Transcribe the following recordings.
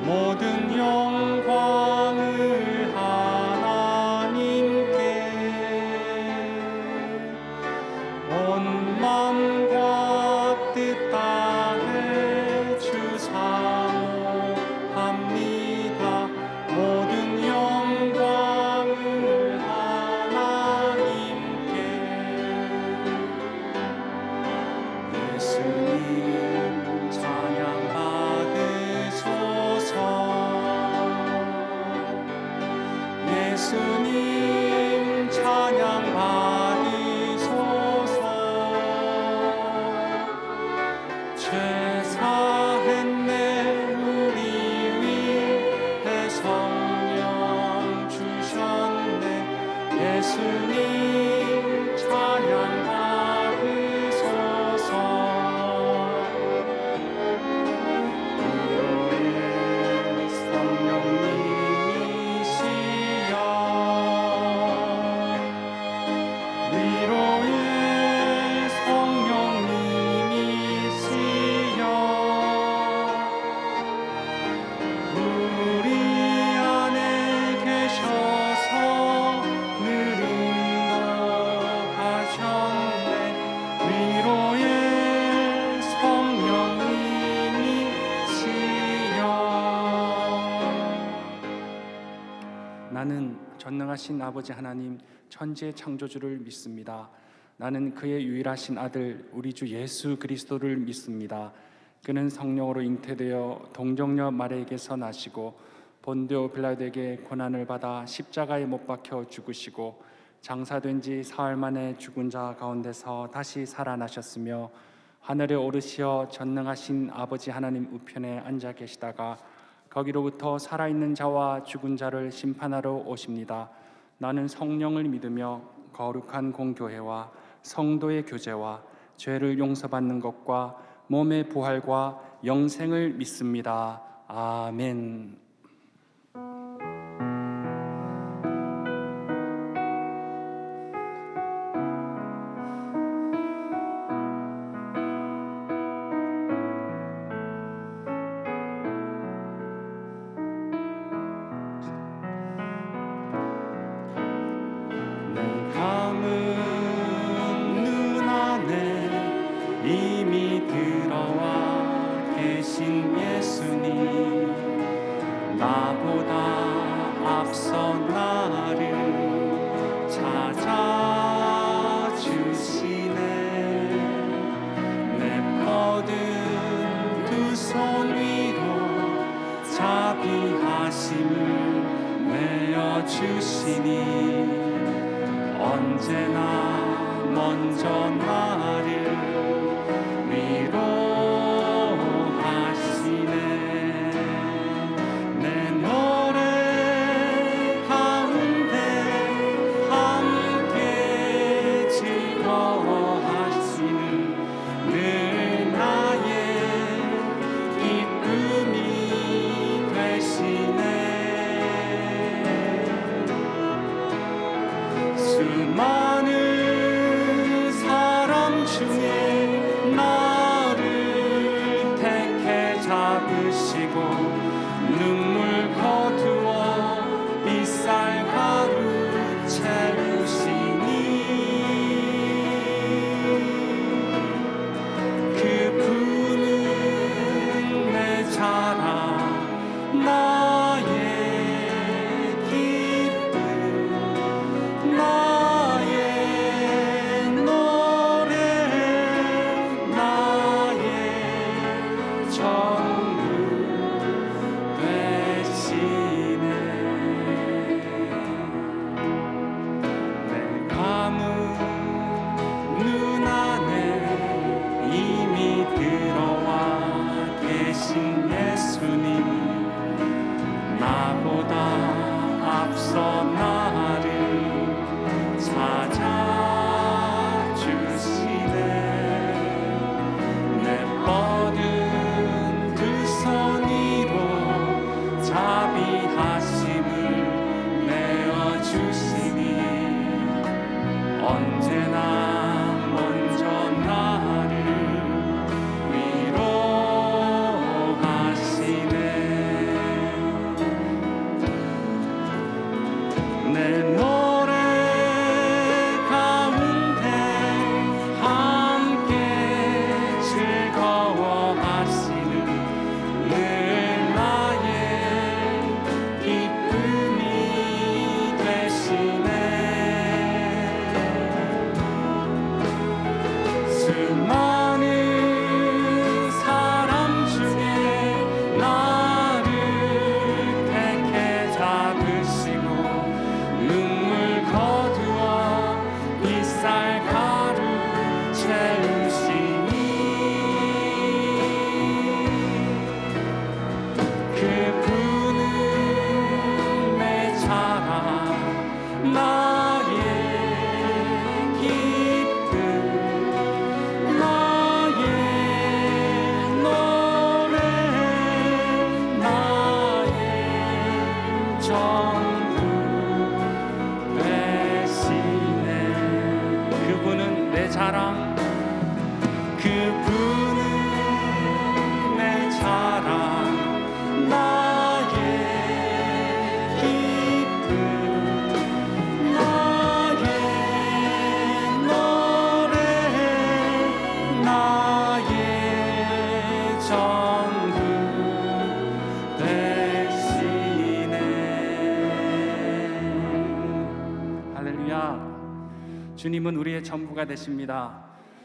모든 영광을 하나님께 온 맘과 뜻 다해 주사모합니다. 모든 영광을 하나님께. 예수님 찬양 받으소서. 예수님 찬양 받으소서. 죄 사했네 우리 위해 성령 주셨네. 예수님 찬양 받으소서. 위로의 성령님이시여, 위로의 성령님이시여, 우리 안에 계셔서 늘 인도하셨네. 위로의 성령님이시여. 나는 전능하신 아버지 하나님 천지의 창조주를 믿습니다. 나는 그의 유일하신 아들 우리 주 예수 그리스도를 믿습니다. 그는 성령으로 잉태되어 동정녀 마리아에게서 나시고 본디오 빌라도에게 고난을 받아 십자가에 못 박혀 죽으시고 장사된 지 사흘 만에 죽은 자 가운데서 다시 살아나셨으며 하늘에 오르시어 전능하신 아버지 하나님 우편에 앉아 계시다가 거기로부터 살아있는 자와 죽은 자를 심판하러 오십니다. 나는 성령을 믿으며 거룩한 공교회와 성도의 교제와 죄를 용서받는 것과 몸의 부활과 영생을 믿습니다. 아멘. 이미 들어와 계신 예수님, 나보다 앞서 나를 찾아주시네. 내 뻗은 두 손 위로 자비하심을 내어주시니 언제나 먼저 나를 위로하시네. 내 노래 가운데 함께 즐거워하시는 늘 나의 기쁨이 되시네. 수많은 사람 중에 나를 택해 잡으시고 눈물 거두어 빗살 가루 채우시니 그분은 내 자랑 나의 기쁨 나의 노래 나의 전부 되시네. 내 감은 눈 안에 이미 들어와 계신 예수님, 나보다 앞서 나를 찾아주시네. 내 뻗은 두 손 위로 자비하심을 내어주시니 언제나 먼저 나를 위로하시네. 주님은 우리의 전부가 되십니다.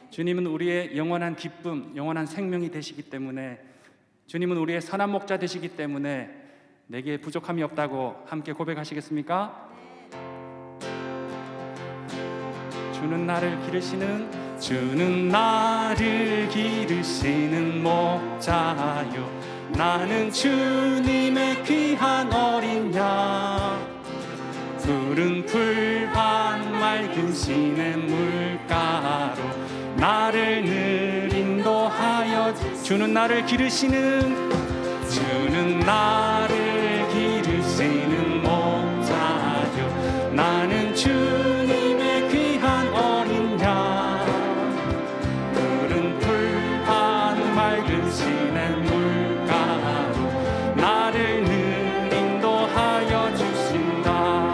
주님은 우리의 영원한 기쁨, 영원한 생명이 되시기 때문에, 주님은 우리의 선한 목자 되시기 때문에 내게 부족함이 없다고 함께 고백하시겠습니까? 주는 나를 기르시는 목자요, 나는 주님의 귀한 어린 양. 푸른 풀밭 맑은 시냇물가로 나를 늘 인도하여. 주는 나를 기르시는 목자요, 나는 주님의 귀한 어린 양. 푸른 풀밭 맑은 시냇물가로 나를 늘 인도하여 주신다.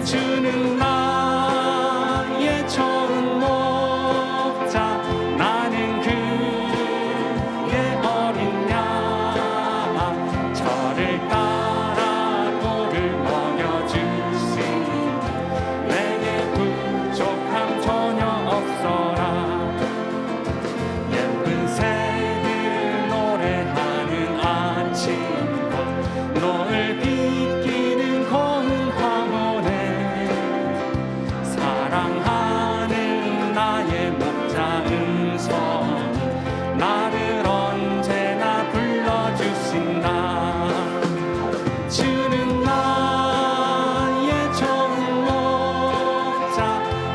주는 나의 좋은 목자, 나는 그의 어린 양. 저를 따라 꼴을 먹여주시니 내게 부족함 전혀 없어라. 예쁜 새들 노래하는 아침과 노을 비끼는 고운 황혼에 사랑하는 나의 목자 음성이 나를 언제나 불러주신다. 주는 나의 좋은 목자,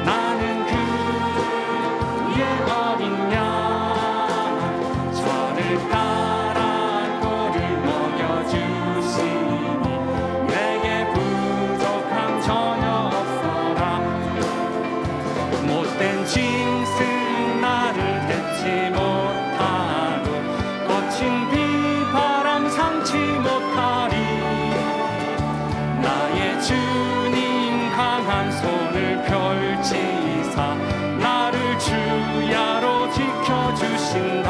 나는 그의 어린 양. 저를 따라 꼴을 먹여주시니 내게 부족함 전혀 없어라. 못된 짐승 나를 떼지 못하고 거친 비바람 상치 못하리. 나의 주님 강한 손을 펼치사 나를 주야로 지켜주신다.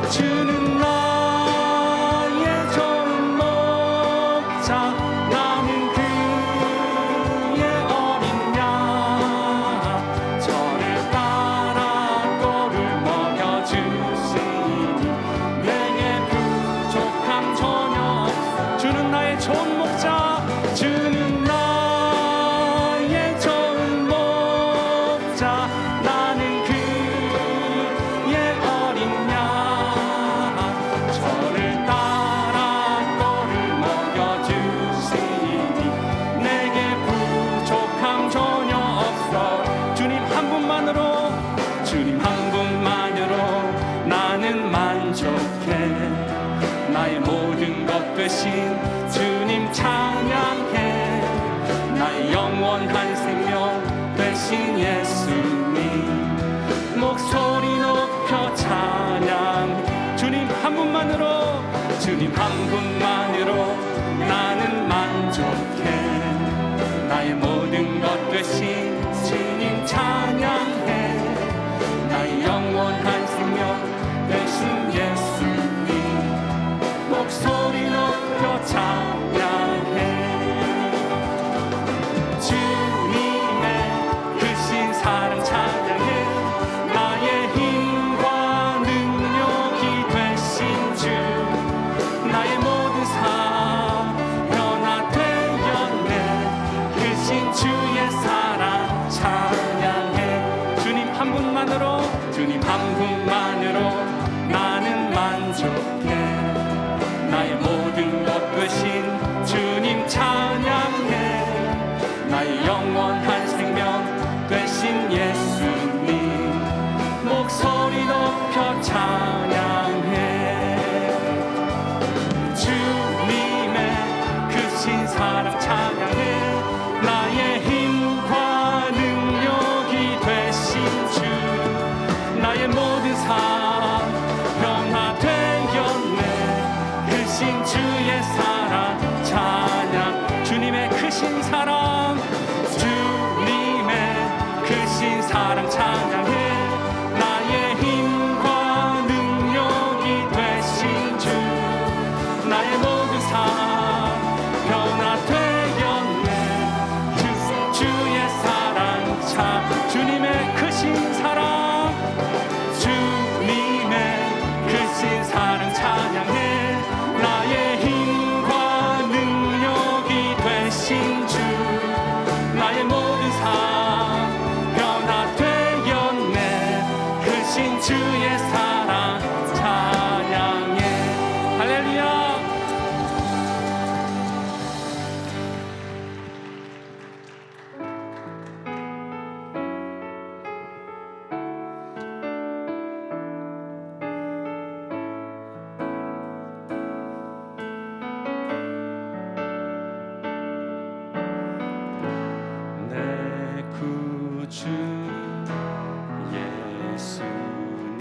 주는 나의 좋은 목자, 나는 그의 어린 양. 저를 따라 꼴을 먹여주시니 내게 부족함 전혀 없어. 주는 나의 좋은 목자, 주는 나의 좋은 목자, 나는 그의 어린 양. 저를 따라 꼴을 먹여주시니 내게 부족함 전혀 없어. 주님 한 분만으로, 주님 한 분만으로 나는 만족해. 나의 모든 것 되신 주님 찬양해. 나의 영원한 생명 되신 예수님 목소리 높여 찬양. 주님 한 분만으로, 주님 한 분만으로 나는 만족해. 나의 모든 것 되신 주님 찬양해. 나의 영원한 생명 되신 예수님 목소리 높여 찬양해. 주님의 크신 사랑 찬양해. 나의 힘과 능력이 되신 주, 나의 모든 삶 변화되었네. 크신 주의 사랑 찬양해. 주님 한 분만으로, 주님 한 분만으로 나는 만족해. 나의 모든 것 되신 주님 찬양해. 나의 영원한 생명 되신 예수님 목소리 높여 찬양해. 주님의 크신 사랑 찬양해. 나의 힘과 능력이 되신 주, 나의 모든 삶 변화되었네. 구주 예수님,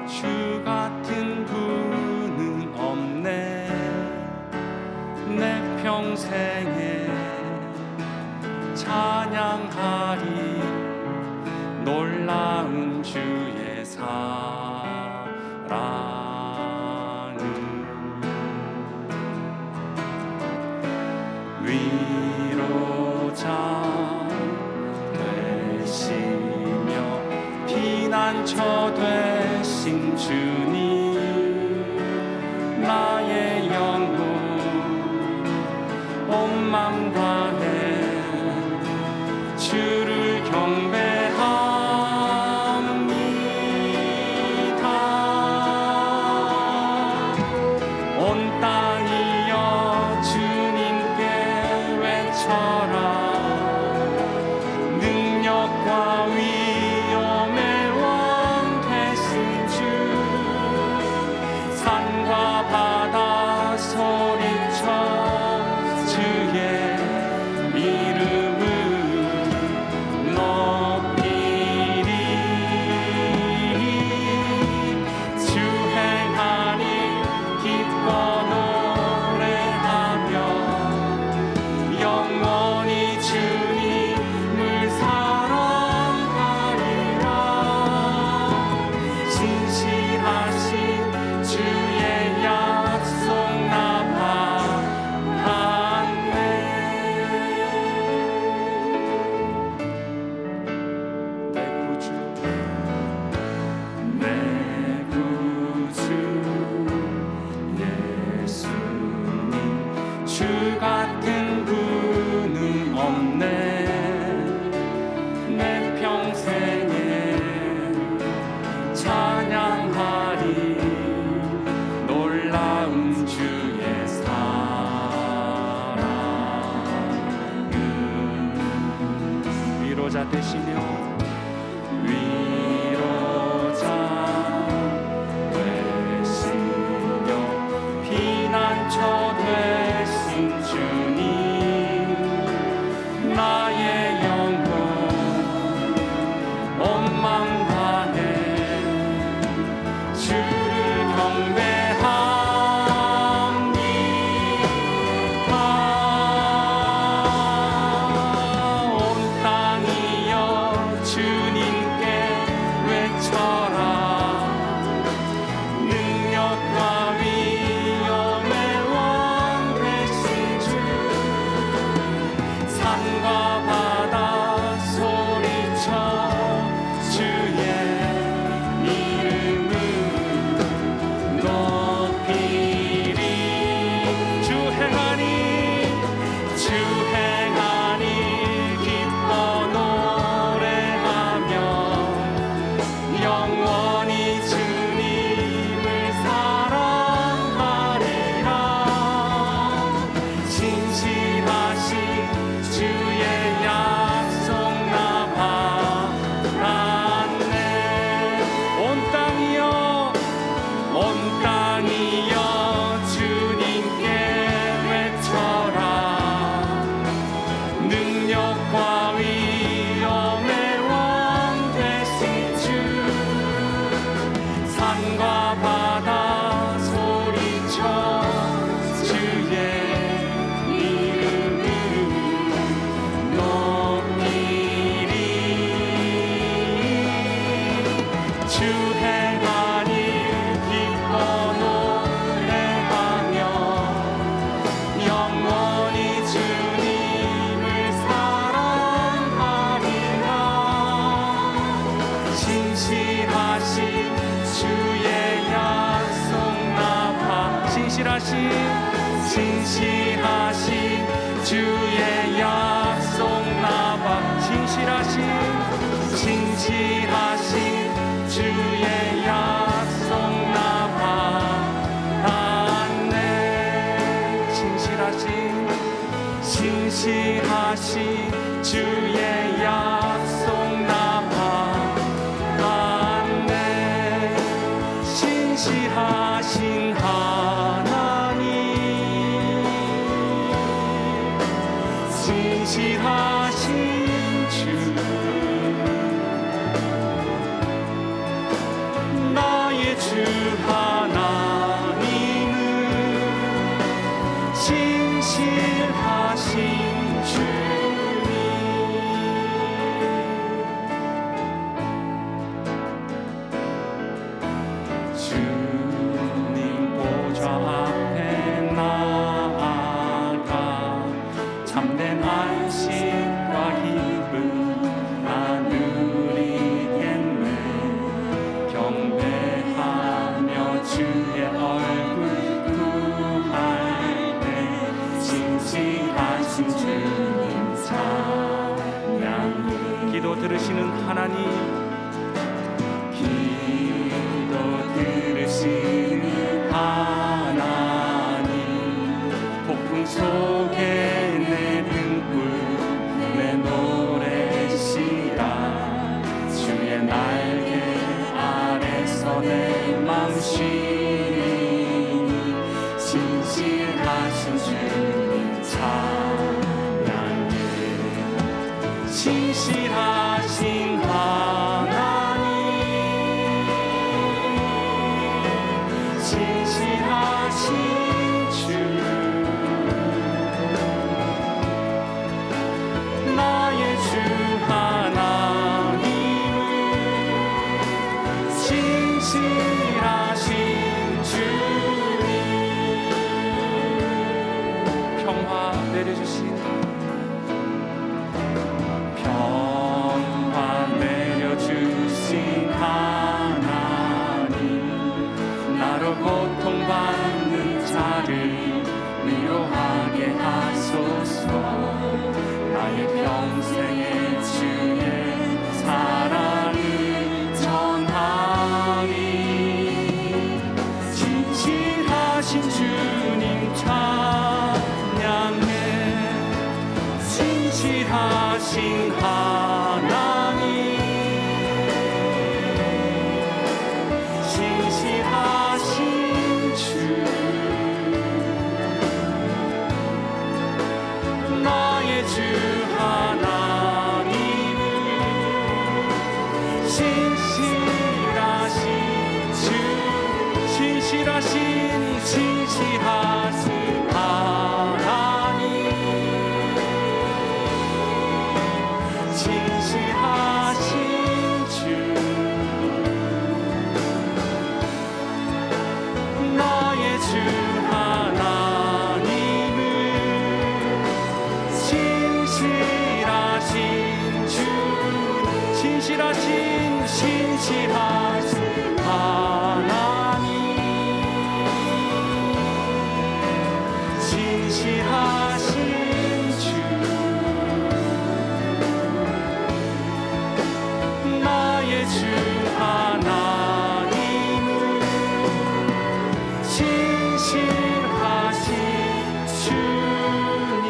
주 같은 분은 없네. 내 평생에 찬양하리 놀라운 주의 사랑을. 위로자 되시며 피난처 되신 주님, 나의 영혼 온 맘 다해 주를 경배합니다. 온 땅이여 주님께 외쳐라. 능력과 위엄의 왕 되신 주, 산과 바다 소리쳐 주의 이름을 높이리. 주 행하니 기뻐 노래하며 영원히 주님을 사랑하리라. 진실하신 주의 약속 나 받았네. 내 구주 예수님, 주 같은 분은 없네. 내 평생에 찬양하리 놀라운 주의 사랑을. 위로자 되시며 위로자 되시며 피난처 되신 주님, 나의 영혼 온 맘 다해 주를 경배합니다. 온 땅이여 주님께 외쳐라. 능력과 위엄의 왕 되신 주, 산과 바다 소리쳐 주의 이름을 높이리. 주 행하니 기뻐 노래하며 영원히 주님을 사랑하리라. 진실하신 주의 약속 나 받았네. 온 땅이여 주님께 외쳐라. 능력과 위엄의 왕 되신 주, 산과 바다 소리쳐 주의 이름을 높이리. 주 행하니 기뻐 노래하며 영원히 주님을 사랑하리라. 진실하신 주의 약속 나 진실하신 주의 약속 나 진실하신 주의 약속 나 받았네. 진실하신 주의 약속 나 받았네. 신실하신 하나님, 진실하신 주, 하나님, 기도 들으시는 하나님, 폭풍 속에 내 등불 내 노래시라. 주의 날개 아래서 내 맘 쉬니 진실하신 주님 찬양해. 진실하신 하나님, 진실하신 주, 나의 주 하나님, 진실하신 주님, 평화 내려주신 하나님, 나로 고통받는 자를 위로하게 하소서. 나의 평생의 주의 사랑을 전하리. 진실하신 주님 찬양해. 진실하신 하나님, 진실하신 주, 나의 주 하나님은 진실하신 주, 진실하신 하나님, 진실하신 주, 나의 주 하나님은 진실하신 주, 진실하신 하나님, 진실하신 주, 나의 주 하나님은 진실하신 주님.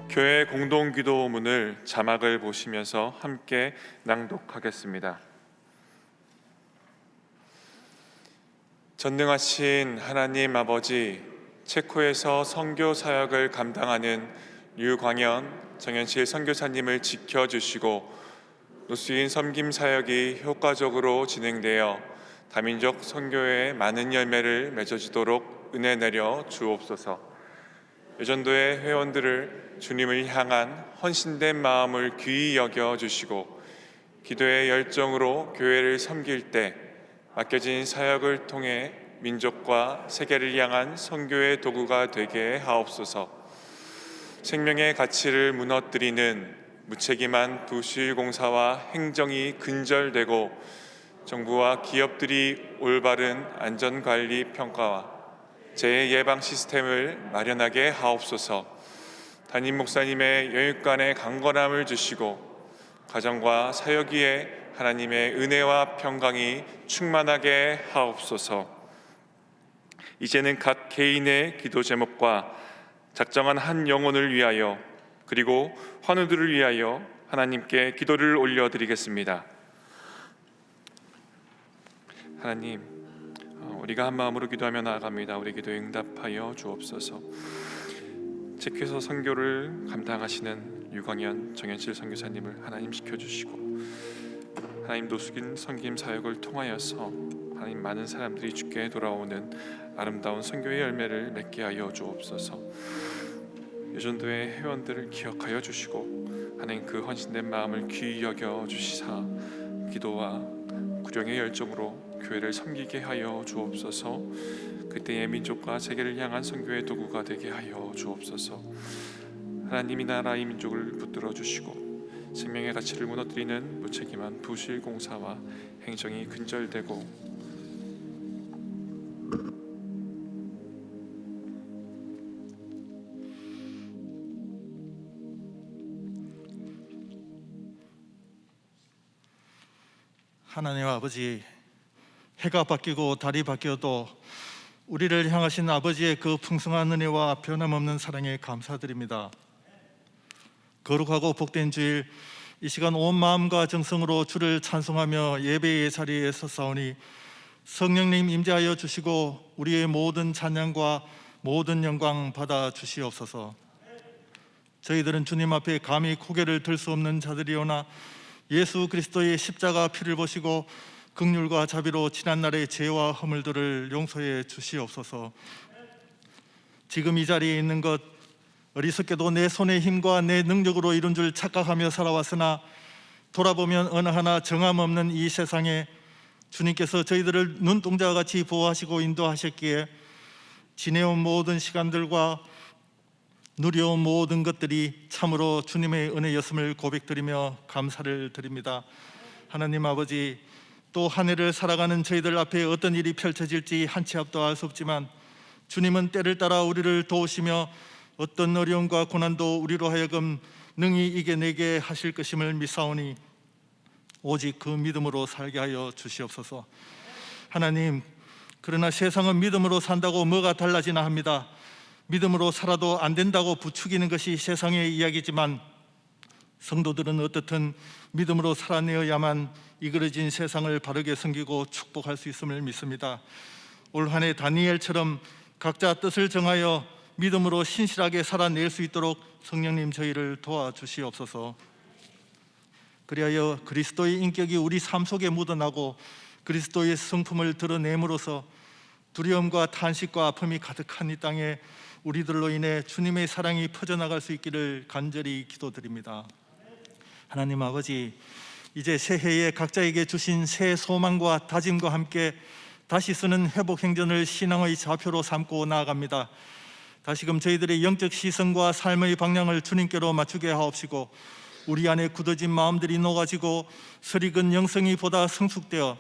교회 공동기도문을 자막을 보시면서 함께 낭독하겠습니다. 전능하신 하나님 아버지, 체코에서 선교 사역을 감당하는 류광현, 정현실 선교사님을 지켜주시고 노스인 섬김 사역이 효과적으로 진행되어 다민족 선교에 많은 열매를 맺어지도록 은혜 내려 주옵소서. 여전도의 회원들을 주님을 향한 헌신된 마음을 귀히 여겨주시고 기도의 열정으로 교회를 섬길 때 맡겨진 사역을 통해 민족과 세계를 향한 선교의 도구가 되게 하옵소서. 생명의 가치를 무너뜨리는 무책임한 부실공사와 행정이 근절되고 정부와 기업들이 올바른 안전관리 평가와 재해 예방 시스템을 마련하게 하옵소서. 담임 목사님의 영육간의 강건함을 주시고 가정과 사역 위에 하나님의 은혜와 평강이 충만하게 하옵소서. 이제는 각 개인의 기도 제목과 작정한 한 영혼을 위하여 그리고 환우들을 위하여 하나님께 기도를 올려드리겠습니다. 하나님, 우리가 한 마음으로 기도하며 나아갑니다. 우리 기도에 응답하여 주옵소서. 체코에서 선교를 감당하시는 유광현, 정현실 선교사님을 하나님 지켜주시고 하나님 노숙인 섬김 사역을 통하여서 하나님 많은 사람들이 주께 돌아오는 아름다운 선교의 열매를 맺게 하여 주옵소서. 여전도의 회원들을 기억하여 주시고 하나님 그 헌신된 마음을 귀히 여겨 주시사 기도와 구령의 열정으로 교회를 섬기게 하여 주옵소서. 그때의 민족과 세계를 향한 선교의 도구가 되게 하여 주옵소서. 하나님이 나라 이 민족을 붙들어 주시고 생명의 가치를 무너뜨리는 무책임한 부실 공사와 행정이 근절되고 하나님 아버지, 해가 바뀌고 달이 바뀌어도 우리를 향하신 아버지의 그 풍성한 은혜와 변함없는 사랑에 감사드립니다. 거룩하고 복된 주일, 이 시간 온 마음과 정성으로 주를 찬송하며 예배의 자리에 섰사오니 성령님 임재하여 주시고 우리의 모든 찬양과 모든 영광 받아 주시옵소서. 저희들은 주님 앞에 감히 고개를 들 수 없는 자들이오나 예수 그리스도의 십자가 피를 보시고 긍휼과 자비로 지난날의 죄와 허물들을 용서해 주시옵소서. 지금 이 자리에 있는 것, 어리석게도 내 손의 힘과 내 능력으로 이룬 줄 착각하며 살아왔으나 돌아보면 어느 하나 정함없는 이 세상에 주님께서 저희들을 눈동자와 같이 보호하시고 인도하셨기에 지내온 모든 시간들과 누려온 모든 것들이 참으로 주님의 은혜였음을 고백드리며 감사를 드립니다. 하나님 아버지, 또 한 해를 살아가는 저희들 앞에 어떤 일이 펼쳐질지 한 치 앞도 알 수 없지만 주님은 때를 따라 우리를 도우시며 어떤 어려움과 고난도 우리로 하여금 능히 이겨내게 하실 것임을 믿사오니 오직 그 믿음으로 살게 하여 주시옵소서. 하나님, 그러나 세상은 믿음으로 산다고 뭐가 달라지나 합니다. 믿음으로 살아도 안 된다고 부추기는 것이 세상의 이야기지만 성도들은 어떻든 믿음으로 살아내어야만 이그러진 세상을 바르게 섬기고 축복할 수 있음을 믿습니다. 올 한 해 다니엘처럼 각자 뜻을 정하여 믿음으로 신실하게 살아낼 수 있도록 성령님 저희를 도와주시옵소서. 그리하여 그리스도의 인격이 우리 삶 속에 묻어나고 그리스도의 성품을 드러냄으로써 두려움과 탄식과 아픔이 가득한 이 땅에 우리들로 인해 주님의 사랑이 퍼져나갈 수 있기를 간절히 기도드립니다. 하나님 아버지, 이제 새해에 각자에게 주신 새 소망과 다짐과 함께 다시 쓰는 회복 행전을 신앙의 좌표로 삼고 나아갑니다. 다시금 저희들의 영적 시선과 삶의 방향을 주님께로 맞추게 하옵시고 우리 안에 굳어진 마음들이 녹아지고 설익은 영성이 보다 성숙되어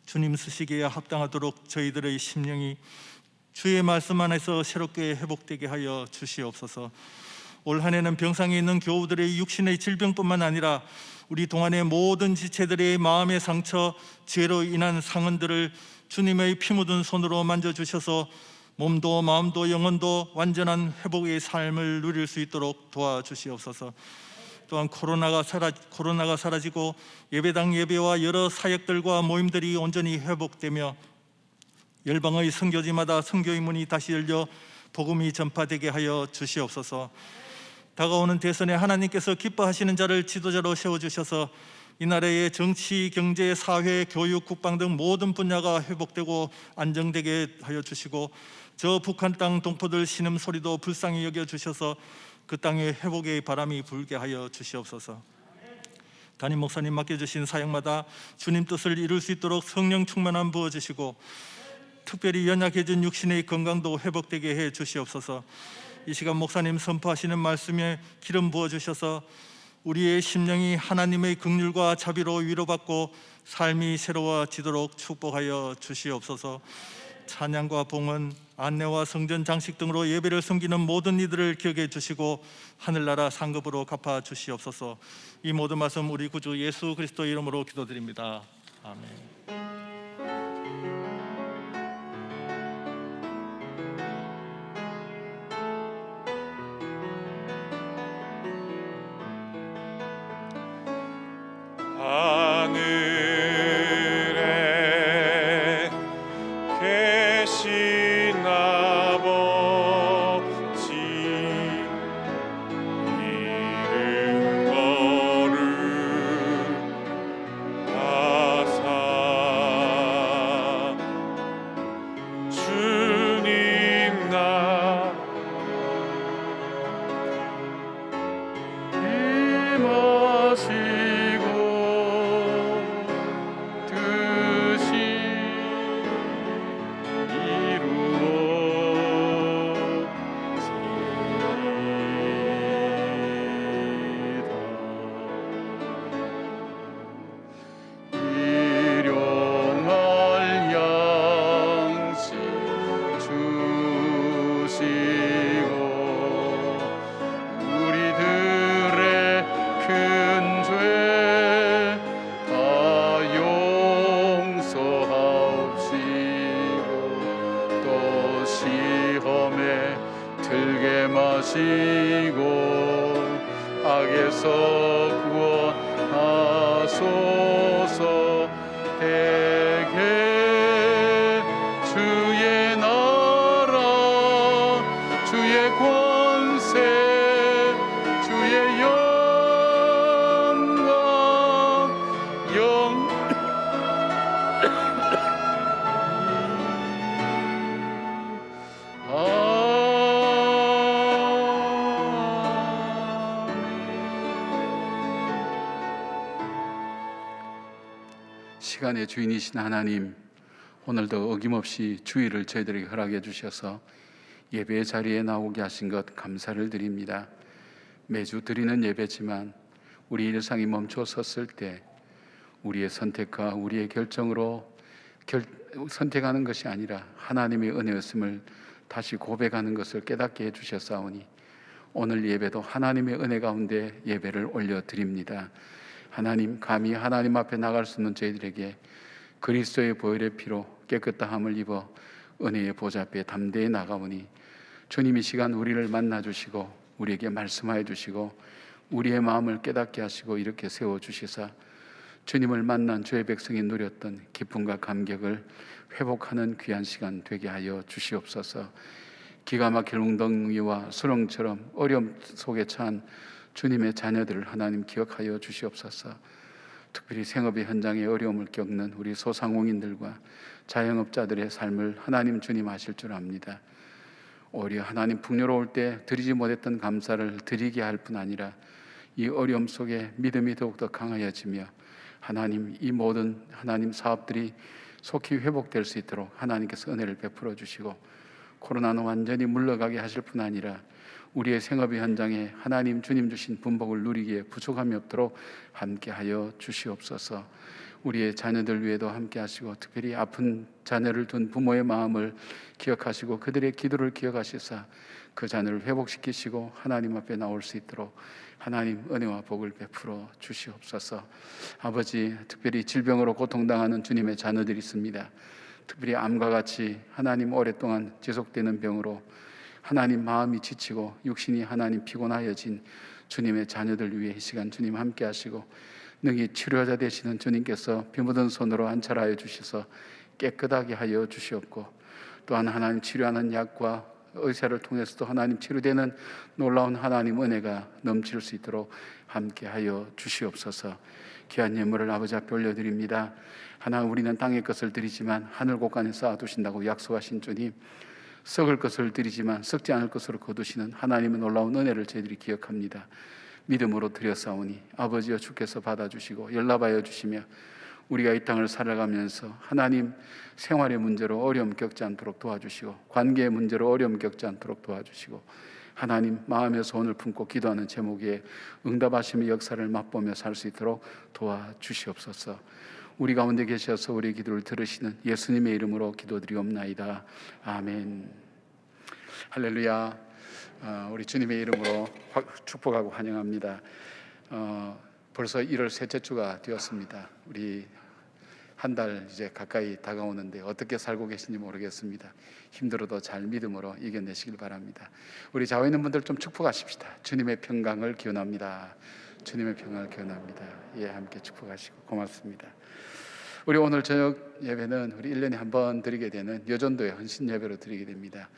주님 쓰시기에 합당하도록 저희들의 심령이 주의 말씀 안에서 새롭게 회복되게 하여 주시옵소서. 올 한 해는 병상에 있는 교우들의 육신의 질병뿐만 아니라 우리 동안의 모든 지체들의 마음의 상처, 죄로 인한 상흔들을 주님의 피 묻은 손으로 만져주셔서 몸도 마음도 영혼도 완전한 회복의 삶을 누릴 수 있도록 도와주시옵소서. 또한 코로나가 사라지고 예배당 예배와 여러 사역들과 모임들이 온전히 회복되며 열방의 선교지마다 선교의 문이 다시 열려 복음이 전파되게 하여 주시옵소서. 다가오는 대선에 하나님께서 기뻐하시는 자를 지도자로 세워주셔서 이 나라의 정치, 경제, 사회, 교육, 국방 등 모든 분야가 회복되고 안정되게 하여 주시고 저 북한 땅 동포들 신음소리도 불쌍히 여겨주셔서 그 땅에 회복의 바람이 불게 하여 주시옵소서. 담임 목사님 맡겨주신 사역마다 주님 뜻을 이룰 수 있도록 성령 충만함 부어주시고 특별히 연약해진 육신의 건강도 회복되게 해 주시옵소서. 이 시간 목사님 선포하시는 말씀에 기름 부어주셔서 우리의 심령이 하나님의 긍휼과 자비로 위로받고 삶이 새로워지도록 축복하여 주시옵소서. 찬양과 봉헌, 안내와 성전 장식 등으로 예배를 섬기는 모든 이들을 기억해 주시고 하늘나라 상급으로 갚아 주시옵소서. 이 모든 말씀 우리 구주 예수 그리스도 이름으로 기도드립니다. 아멘. 하늘에 계신 아버지 이름 거룩하사 악에서 구원하소서. 대개 주의 나라, 주의 권세, 주의 영광, 시간의 주인이신 하나님, 오늘도 어김없이 주의를 저희들에게 허락해 주셔서 예배의 자리에 나오게 하신 것 감사를 드립니다. 매주 드리는 예배지만 우리 일상이 멈춰 섰을 때 우리의 선택과 우리의 결정으로 선택하는 것이 아니라 하나님의 은혜였음을 다시 고백하는 것을 깨닫게 해주셨사오니 오늘 예배도 하나님의 은혜 가운데 예배를 올려드립니다. 하나님, 감히 하나님 앞에 나갈 수 있는 저희들에게 그리스도의 보혈의 피로 깨끗함을 입어 은혜의 보좌 앞에 담대히 나가오니 주님 이 시간 우리를 만나주시고 우리에게 말씀하여 주시고 우리의 마음을 깨닫게 하시고 이렇게 세워주시사 주님을 만난 주의 백성이 누렸던 기쁨과 감격을 회복하는 귀한 시간 되게 하여 주시옵소서. 기가 막힐 웅덩이와 수렁처럼 어려움 속에 처한 주님의 자녀들을 하나님 기억하여 주시옵소서. 특별히 생업의 현장에 어려움을 겪는 우리 소상공인들과 자영업자들의 삶을 하나님 주님 아실 줄 압니다. 오히려 하나님 풍요로울 때 드리지 못했던 감사를 드리게 할 뿐 아니라 이 어려움 속에 믿음이 더욱더 강하여지며 하나님 이 모든 하나님 사업들이 속히 회복될 수 있도록 하나님께서 은혜를 베풀어 주시고 코로나는 완전히 물러가게 하실 뿐 아니라 우리의 생업의 현장에 하나님 주님 주신 분복을 누리기에 부족함이 없도록 함께하여 주시옵소서. 우리의 자녀들 위에도 함께하시고 특별히 아픈 자녀를 둔 부모의 마음을 기억하시고 그들의 기도를 기억하시사 그 자녀를 회복시키시고 하나님 앞에 나올 수 있도록 하나님 은혜와 복을 베풀어 주시옵소서. 아버지, 특별히 질병으로 고통당하는 주님의 자녀들이 있습니다. 특별히 암과 같이 하나님 오랫동안 지속되는 병으로 하나님 마음이 지치고 육신이 하나님 피곤하여진 주님의 자녀들 위해 이 시간 주님 함께 하시고 능히 치료자 되시는 주님께서 피 묻은 손으로 안찰하여 주셔서 깨끗하게 하여 주시옵고 또한 하나님 치료하는 약과 의사를 통해서도 하나님 치료되는 놀라운 하나님 은혜가 넘칠 수 있도록 함께 하여 주시옵소서. 귀한 예물을 아버지 앞에 올려드립니다. 하나 우리는 땅의 것을 드리지만 하늘 곳간에 쌓아두신다고 약속하신 주님, 썩을 것을 드리지만 썩지 않을 것으로 거두시는 하나님의 놀라운 은혜를 저희들이 기억합니다. 믿음으로 드렸사오니 아버지여 주께서 받아주시고 연락하여 주시며 우리가 이 땅을 살아가면서 하나님 생활의 문제로 어려움 겪지 않도록 도와주시고 관계의 문제로 어려움 겪지 않도록 도와주시고 하나님 마음의 소원을 품고 기도하는 제목에 응답하심의 역사를 맛보며 살 수 있도록 도와주시옵소서. 우리 가운데 계셔서 우리의 기도를 들으시는 예수님의 이름으로 기도드리옵나이다. 아멘. 할렐루야. 우리 주님의 이름으로 축복하고 환영합니다. 벌써 1월 셋째 주가 되었습니다. 우리 한 달 이제 가까이 다가오는데 어떻게 살고 계신지 모르겠습니다. 힘들어도 잘 믿음으로 이겨내시길 바랍니다. 우리 좌우에 있는 분들 좀 축복하십시다. 주님의 평강을 기원합니다. 주님의 평강을 기원합니다. 예, 함께 축복하시고 고맙습니다. 우리 오늘 저녁 예배는 우리 1년에 한 번 드리게 되는 여전도의 헌신 예배로 드리게 됩니다.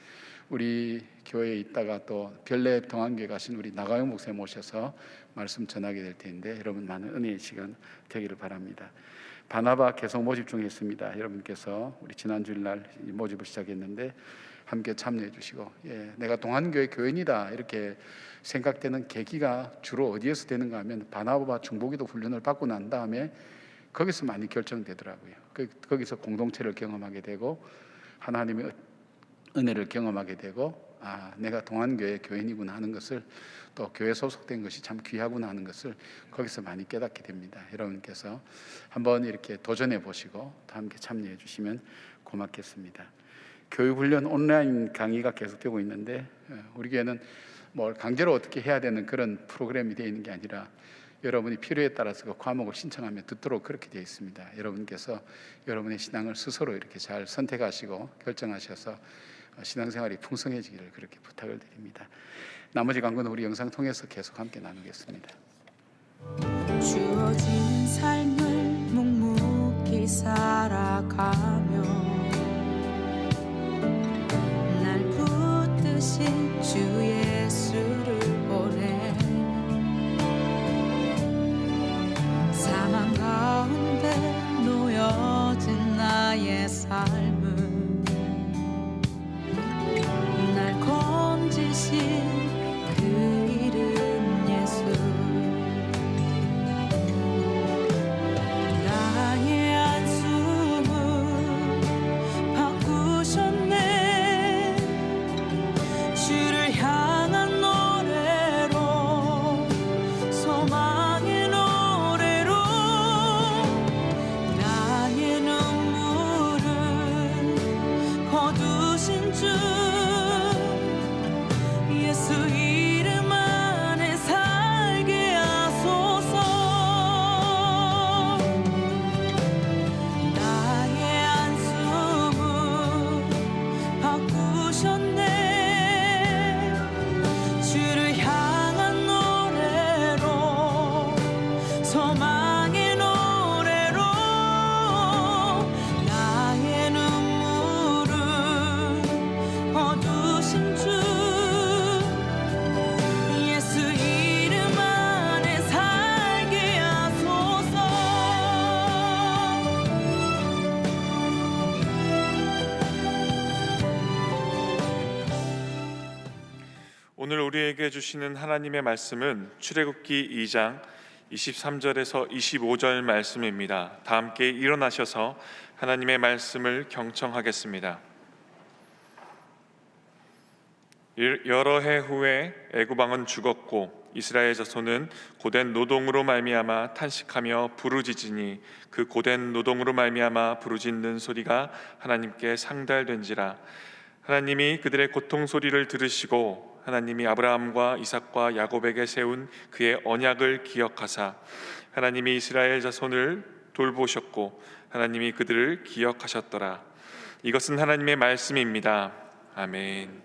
우리 교회에 있다가 또 별내 동안교회 가신 우리 나가영 목사님 모셔서 말씀 전하게 될 텐데 여러분 많은 은혜의 시간 되기를 바랍니다. 바나바 계속 모집 중에 있습니다. 여러분께서 우리 지난 주일날 모집을 시작했는데 함께 참여해 주시고 내가 동안교회 교인이다 이렇게 생각되는 계기가 주로 어디에서 되는가 하면 바나바 중보기도 훈련을 받고 난 다음에 거기서 많이 결정되더라고요. 거기서 공동체를 경험하게 되고 하나님의 은혜를 경험하게 되고 내가 동안교회 교인이구나 하는 것을 또 교회 소속된 것이 참 귀하구나 하는 것을 거기서 많이 깨닫게 됩니다. 여러분께서 한번 이렇게 도전해 보시고 또 함께 참여해 주시면 고맙겠습니다. 교육훈련 온라인 강의가 계속되고 있는데 우리 교회는 뭘 강제로 어떻게 해야 되는 그런 프로그램이 되어 있는 게 아니라 여러분이 필요에 따라서 그 과목을 신청하면 듣도록 그렇게 되어 있습니다. 여러분께서 여러분의 신앙을 스스로 이렇게 잘 선택하시고 결정하셔서 신앙생활이 풍성해지기를 그렇게 부탁을 드립니다. 나머지 강구는 우리 영상 통해서 계속 함께 나누겠습니다. 주어진 삶을 묵묵히 살아가며 날 붙드신 주 예수를 보내 사망 가운데 놓여진 나의 삶을 날 건지신 그 이름 예수 나의 안숨을 바꾸셨네 주를 향한 노래로 소망의 노래로 나의 눈물을 거두신 주 예수 이름 안에 살게 하소서 나의 안숨을 바꾸셨네 주를 향한 노래로 소망의 노래로 나의 눈물을 거두신 주 예수 이름 안에 살게 하소서 오늘 우리에게 주시는 하나님의 말씀은 출애굽기 2장 23절에서 25절 말씀입니다. 다 함께 일어나셔서 하나님의 말씀을 경청하겠습니다. 여러 해 후에 애굽 왕은 죽었고 이스라엘 자손은 고된 노동으로 말미암아 탄식하며 부르짖으니 그 고된 노동으로 말미암아 부르짖는 소리가 하나님께 상달된지라. 하나님이 그들의 고통 소리를 들으시고 하나님이 아브라함과 이삭과 야곱에게 세운 그의 언약을 기억하사 하나님이 이스라엘 자손을 돌보셨고 하나님이 그들을 기억하셨더라. 이것은 하나님의 말씀입니다. 아멘.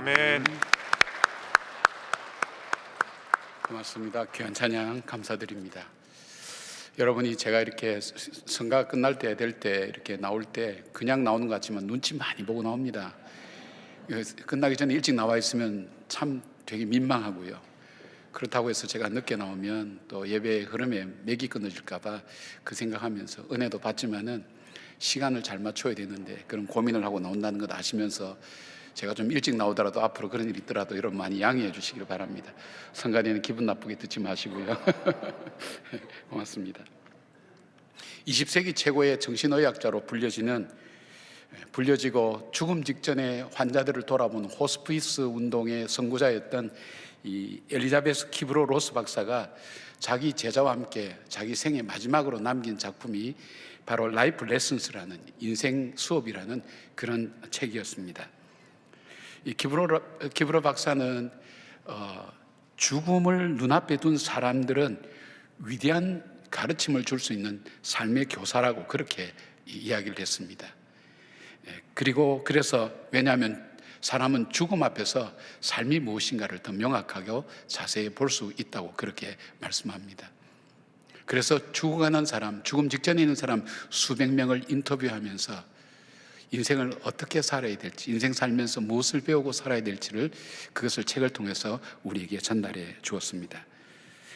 아멘. 고맙습니다. 귀한 찬양 감사드립니다. 여러분이 제가 이렇게 성가가 끝날 때 될 때 이렇게 나올 때 그냥 나오는 것 같지만 눈치 많이 보고 나옵니다. 끝나기 전에 일찍 나와 있으면 참 되게 민망하고요. 그렇다고 해서 제가 늦게 나오면 또 예배의 흐름에 맥이 끊어질까 봐 그 생각하면서 은혜도 받지만은 시간을 잘 맞춰야 되는데 그런 고민을 하고 나온다는 것 아시면서 제가 좀 일찍 나오더라도 앞으로 그런 일이 있더라도 여러분 많이 양해해 주시길 바랍니다. 성가대는 기분 나쁘게 듣지 마시고요. 고맙습니다. 20세기 최고의 정신의학자로 불려지고 죽음 직전에 환자들을 돌아본 호스피스 운동의 선구자였던 이 엘리자베스 키브로 로스 박사가 자기 제자와 함께 자기 생애 마지막으로 남긴 작품이 바로 라이프 레슨스라는 인생 수업이라는 그런 책이었습니다. 이 키브로 박사는 죽음을 눈앞에 둔 사람들은 위대한 가르침을 줄 수 있는 삶의 교사라고 그렇게 이야기를 했습니다. 그래서 왜냐하면 사람은 죽음 앞에서 삶이 무엇인가를 더 명확하게 자세히 볼 수 있다고 그렇게 말씀합니다. 그래서 죽어가는 사람, 죽음 직전에 있는 사람 수백 명을 인터뷰하면서 인생을 어떻게 살아야 될지, 인생 살면서 무엇을 배우고 살아야 될지를 그것을 책을 통해서 우리에게 전달해 주었습니다.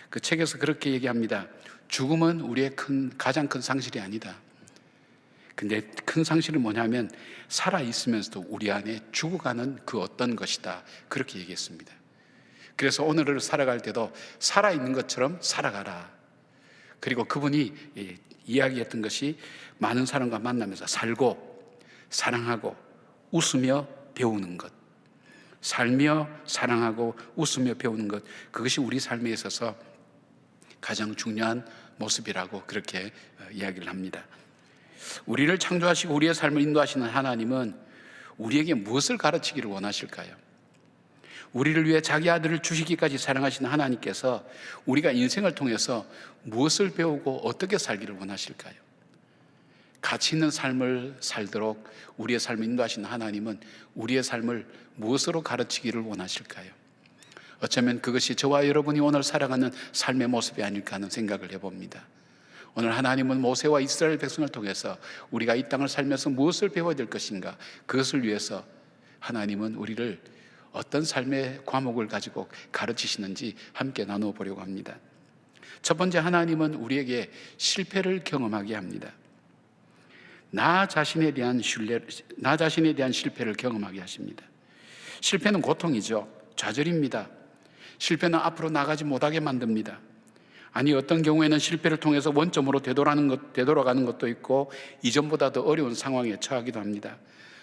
그 책에서 그렇게 얘기합니다. 죽음은 우리의 가장 큰 상실이 아니다. 근데 큰 상실은 뭐냐면 살아있으면서도 우리 안에 죽어가는 그 어떤 것이다. 그렇게 얘기했습니다. 그래서 오늘을 살아갈 때도 살아있는 것처럼 살아가라. 그리고 그분이 이야기했던 것이 많은 사람과 만나면서 살고 사랑하고 웃으며 배우는 것, 살며 사랑하고 웃으며 배우는 것, 그것이 우리 삶에 있어서 가장 중요한 모습이라고 그렇게 이야기를 합니다. 우리를 창조하시고 우리의 삶을 인도하시는 하나님은 우리에게 무엇을 가르치기를 원하실까요? 우리를 위해 자기 아들을 주시기까지 사랑하시는 하나님께서 우리가 인생을 통해서 무엇을 배우고 어떻게 살기를 원하실까요? 가치 있는 삶을 살도록 우리의 삶을 인도하시는 하나님은 우리의 삶을 무엇으로 가르치기를 원하실까요? 어쩌면 그것이 저와 여러분이 오늘 살아가는 삶의 모습이 아닐까 하는 생각을 해봅니다. 오늘 하나님은 모세와 이스라엘 백성을 통해서 우리가 이 땅을 살면서 무엇을 배워야 될 것인가, 그것을 위해서 하나님은 우리를 어떤 삶의 과목을 가지고 가르치시는지 함께 나누어 보려고 합니다. 첫 번째, 하나님은 우리에게 실패를 경험하게 합니다. 나 자신에 대한 실패를 경험하게 하십니다. 실패는 고통이죠. 좌절입니다. 실패는 앞으로 나가지 못하게 만듭니다. 아니, 어떤 경우에는 실패를 통해서 원점으로 되돌아가는 것도 있고 이전보다 더 어려운 상황에 처하기도 합니다.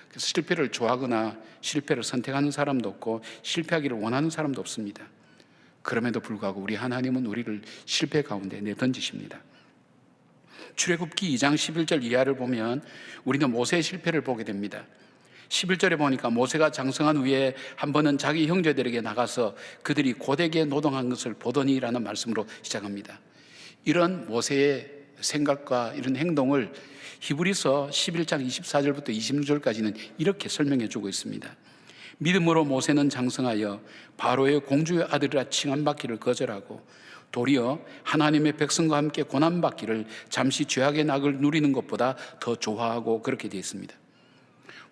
그래서 실패를 좋아하거나 실패를 선택하는 사람도 없고 실패하기를 원하는 사람도 없습니다. 그럼에도 불구하고 우리 하나님은 우리를 실패 가운데 내던지십니다. 출애굽기 2장 11절 이하를 보면 우리는 모세의 실패를 보게 됩니다. 11절에 보니까 모세가 장성한 후에 한 번은 자기 형제들에게 나가서 그들이 고되게 노동한 것을 보더니라는 말씀으로 시작합니다. 이런 모세의 생각과 이런 행동을 히브리서 11장 24절부터 26절까지는 이렇게 설명해 주고 있습니다. 믿음으로 모세는 장성하여 바로의 공주의 아들이라 칭함받기를 거절하고 도리어 하나님의 백성과 함께 고난받기를 잠시 죄악의 낙을 누리는 것보다 더 좋아하고 그렇게 되어 있습니다.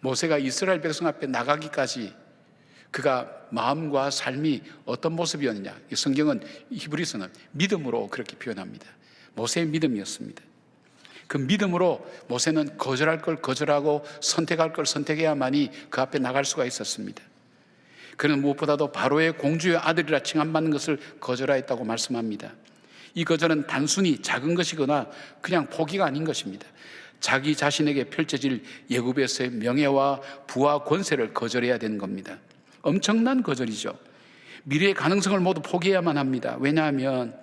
모세가 이스라엘 백성 앞에 나가기까지 그가 마음과 삶이 어떤 모습이었느냐, 이 성경은 히브리서는 믿음으로 그렇게 표현합니다. 모세의 믿음이었습니다. 그 믿음으로 모세는 거절할 걸 거절하고 선택할 걸 선택해야만이 그 앞에 나갈 수가 있었습니다. 그는 무엇보다도 바로의 공주의 아들이라 칭함받는 것을 거절하였다고 말씀합니다. 이 거절은 단순히 작은 것이거나 그냥 포기가 아닌 것입니다. 자기 자신에게 펼쳐질 애굽에서의 명예와 부와 권세를 거절해야 되는 겁니다. 엄청난 거절이죠. 미래의 가능성을 모두 포기해야만 합니다. 왜냐하면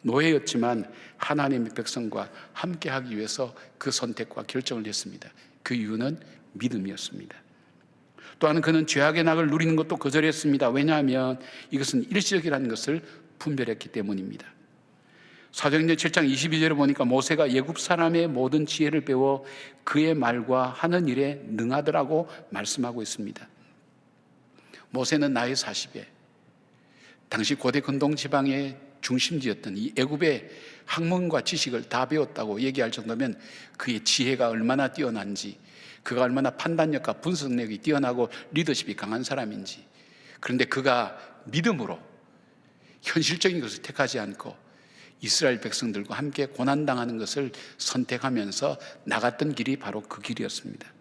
노예였지만 하나님의 백성과 함께하기 위해서 그 선택과 결정을 했습니다. 그 이유는 믿음이었습니다. 또한 그는 죄악의 낙을 누리는 것도 거절했습니다. 왜냐하면 이것은 일시적이라는 것을 분별했기 때문입니다. 사도행전 7장 22절에 보니까 모세가 애굽 사람의 모든 지혜를 배워 그의 말과 하는 일에 능하더라고 말씀하고 있습니다. 모세는 나이 40에 당시 고대 근동 지방의 중심지였던 이 애굽의 학문과 지식을 다 배웠다고 얘기할 정도면 그의 지혜가 얼마나 뛰어난지, 그가 얼마나 판단력과 분석력이 뛰어나고 리더십이 강한 사람인지. 그런데 그가 믿음으로 현실적인 것을 택하지 않고 이스라엘 백성들과 함께 고난당하는 것을 선택하면서 나갔던 길이 바로 그 길이었습니다.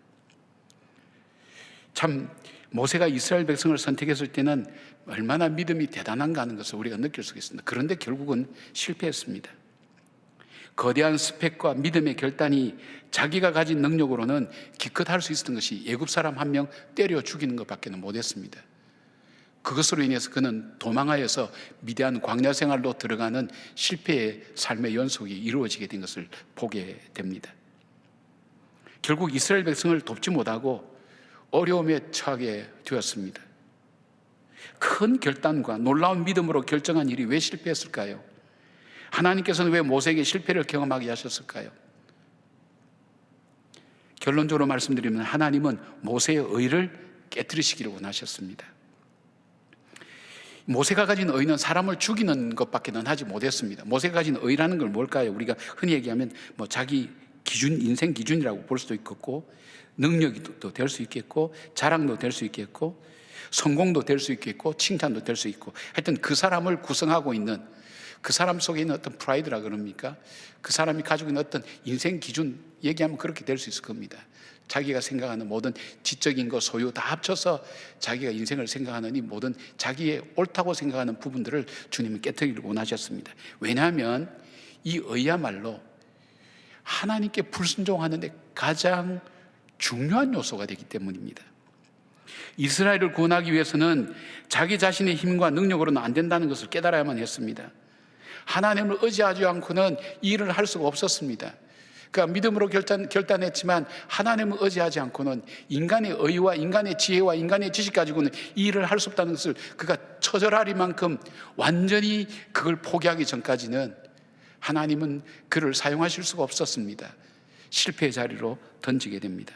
참 모세가 이스라엘 백성을 선택했을 때는 얼마나 믿음이 대단한가 하는 것을 우리가 느낄 수 있습니다. 그런데 결국은 실패했습니다. 거대한 스펙과 믿음의 결단이 자기가 가진 능력으로는 기껏 할 수 있었던 것이 애굽 사람 한 명 때려 죽이는 것밖에 못했습니다. 그것으로 인해서 그는 도망하여서 미대한 광야 생활로 들어가는 실패의 삶의 연속이 이루어지게 된 것을 보게 됩니다. 결국 이스라엘 백성을 돕지 못하고 어려움에 처하게 되었습니다. 큰 결단과 놀라운 믿음으로 결정한 일이 왜 실패했을까요? 하나님께서는 왜 모세에게 실패를 경험하게 하셨을까요? 결론적으로 말씀드리면 하나님은 모세의 의를 깨뜨리시기를 원하셨습니다. 모세가 가진 의는 사람을 죽이는 것밖에는 하지 못했습니다. 모세가 가진 의라는 걸 뭘까요? 우리가 흔히 얘기하면 자기 기준, 인생 기준이라고 볼 수도 있겠고, 능력도 될 수 있겠고, 자랑도 될 수 있겠고, 성공도 될 수 있겠고, 칭찬도 될 수 있고, 하여튼 그 사람을 구성하고 있는, 그 사람 속에 있는 어떤 프라이드라 그럽니까? 그 사람이 가지고 있는 어떤 인생 기준, 얘기하면 그렇게 될 수 있을 겁니다. 자기가 생각하는 모든 지적인 것, 소유 다 합쳐서 자기가 인생을 생각하는 이 모든 자기의 옳다고 생각하는 부분들을 주님은 깨뜨리기를 원하셨습니다. 왜냐하면 이 의야말로 하나님께 불순종하는 데 가장 중요한 요소가 되기 때문입니다. 이스라엘을 구원하기 위해서는 자기 자신의 힘과 능력으로는 안 된다는 것을 깨달아야만 했습니다. 하나님을 의지하지 않고는 이 일을 할 수가 없었습니다. 그러니까 믿음으로 결단했지만 하나님을 의지하지 않고는 인간의 의와 인간의 지혜와 인간의 지식 가지고는 이 일을 할 수 없다는 것을 그가 처절하리만큼 완전히 그걸 포기하기 전까지는 하나님은 그를 사용하실 수가 없었습니다. 실패의 자리로 던지게 됩니다.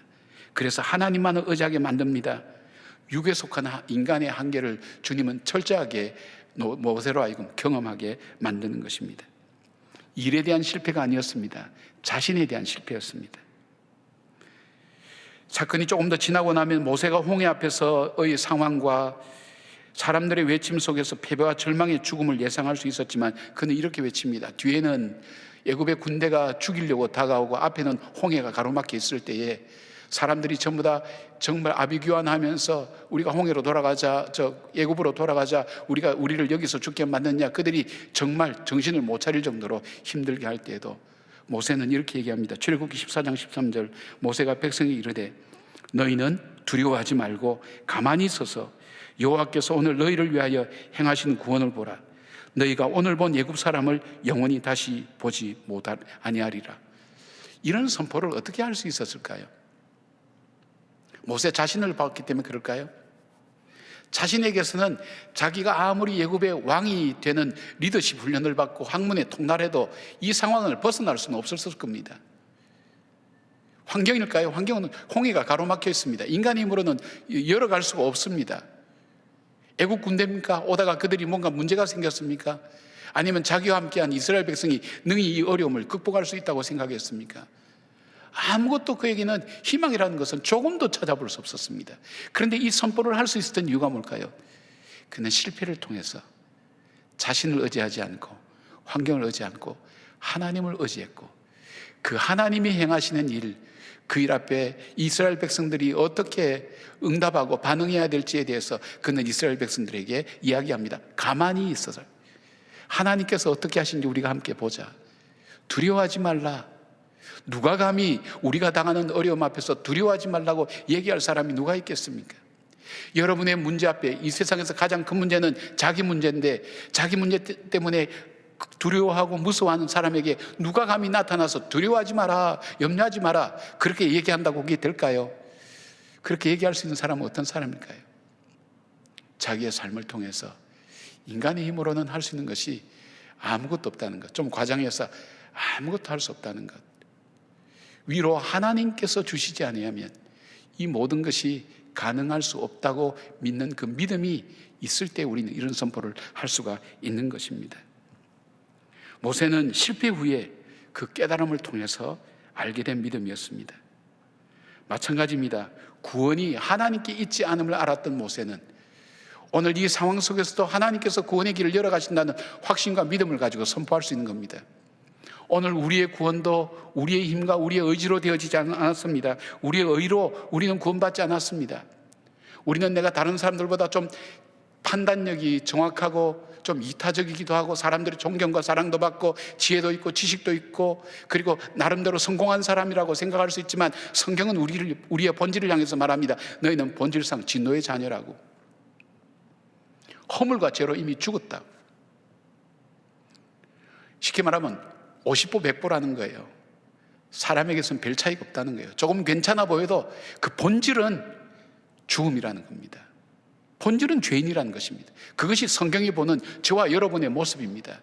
그래서 하나님만을 의지하게 만듭니다. 육에 속한 인간의 한계를 주님은 철저하게 모세로 하여금 경험하게 만드는 것입니다. 일에 대한 실패가 아니었습니다. 자신에 대한 실패였습니다. 사건이 조금 더 지나고 나면 모세가 홍해 앞에서의 상황과 사람들의 외침 속에서 패배와 절망의 죽음을 예상할 수 있었지만 그는 이렇게 외칩니다. 뒤에는 애굽의 군대가 죽이려고 다가오고 앞에는 홍해가 가로막혀 있을 때에 사람들이 전부 다 정말 아비규환하면서 우리가 홍해로 돌아가자, 애굽으로 돌아가자, 우리를 여기서 죽게 만드냐, 그들이 정말 정신을 못 차릴 정도로 힘들게 할 때에도 모세는 이렇게 얘기합니다. 출애굽기 14장 13절 모세가 백성에게 이르되 너희는 두려워하지 말고 가만히 있어서 여호와께서 오늘 너희를 위하여 행하신 구원을 보라. 너희가 오늘 본 애굽 사람을 영원히 다시 보지 아니하리라. 이런 선포를 어떻게 할 수 있었을까요? 모세 자신을 봤기 때문에 그럴까요? 자신에게서는 자기가 아무리 애굽의 왕이 되는 리더십 훈련을 받고 학문에 통달해도 이 상황을 벗어날 수는 없었을 겁니다. 환경일까요? 환경은 홍해가 가로막혀 있습니다. 인간의 힘으로는 열어갈 수가 없습니다. 애국 군대입니까? 오다가 그들이 뭔가 문제가 생겼습니까? 아니면 자기와 함께한 이스라엘 백성이 능히 이 어려움을 극복할 수 있다고 생각했습니까? 아무것도 그에게는 희망이라는 것은 조금도 찾아볼 수 없었습니다. 그런데 이 선포를 할 수 있었던 이유가 뭘까요? 그는 실패를 통해서 자신을 의지하지 않고 환경을 의지하지 않고 하나님을 의지했고 그 하나님이 행하시는 일, 그 일 앞에 이스라엘 백성들이 어떻게 응답하고 반응해야 될지에 대해서 그는 이스라엘 백성들에게 이야기합니다. 가만히 있어서 하나님께서 어떻게 하시는지 우리가 함께 보자. 두려워하지 말라. 누가 감히 우리가 당하는 어려움 앞에서 두려워하지 말라고 얘기할 사람이 누가 있겠습니까? 여러분의 문제 앞에 이 세상에서 가장 큰 문제는 자기 문제인데 자기 문제 때문에 두려워하고 무서워하는 사람에게 누가 감히 나타나서 두려워하지 마라, 염려하지 마라 그렇게 얘기한다고 그게 될까요? 그렇게 얘기할 수 있는 사람은 어떤 사람일까요? 자기의 삶을 통해서 인간의 힘으로는 할 수 있는 것이 아무것도 없다는 것, 좀 과장해서 아무것도 할 수 없다는 것, 위로 하나님께서 주시지 아니하면 이 모든 것이 가능할 수 없다고 믿는 그 믿음이 있을 때 우리는 이런 선포를 할 수가 있는 것입니다. 모세는 실패 후에 그 깨달음을 통해서 알게 된 믿음이었습니다. 마찬가지입니다. 구원이 하나님께 있지 않음을 알았던 모세는 오늘 이 상황 속에서도 하나님께서 구원의 길을 열어가신다는 확신과 믿음을 가지고 선포할 수 있는 겁니다. 오늘 우리의 구원도 우리의 힘과 우리의 의지로 되어지지 않았습니다. 우리의 의로 우리는 구원받지 않았습니다. 우리는 내가 다른 사람들보다 좀 판단력이 정확하고 좀 이타적이기도 하고 사람들의 존경과 사랑도 받고 지혜도 있고 지식도 있고 그리고 나름대로 성공한 사람이라고 생각할 수 있지만 성경은 우리의 본질을 향해서 말합니다. 너희는 본질상 진노의 자녀라고. 허물과 죄로 이미 죽었다. 쉽게 말하면 50보 100보라는 거예요. 사람에게서는 별 차이가 없다는 거예요. 조금 괜찮아 보여도 그 본질은 죽음이라는 겁니다. 본질은 죄인이라는 것입니다. 그것이 성경이 보는 저와 여러분의 모습입니다.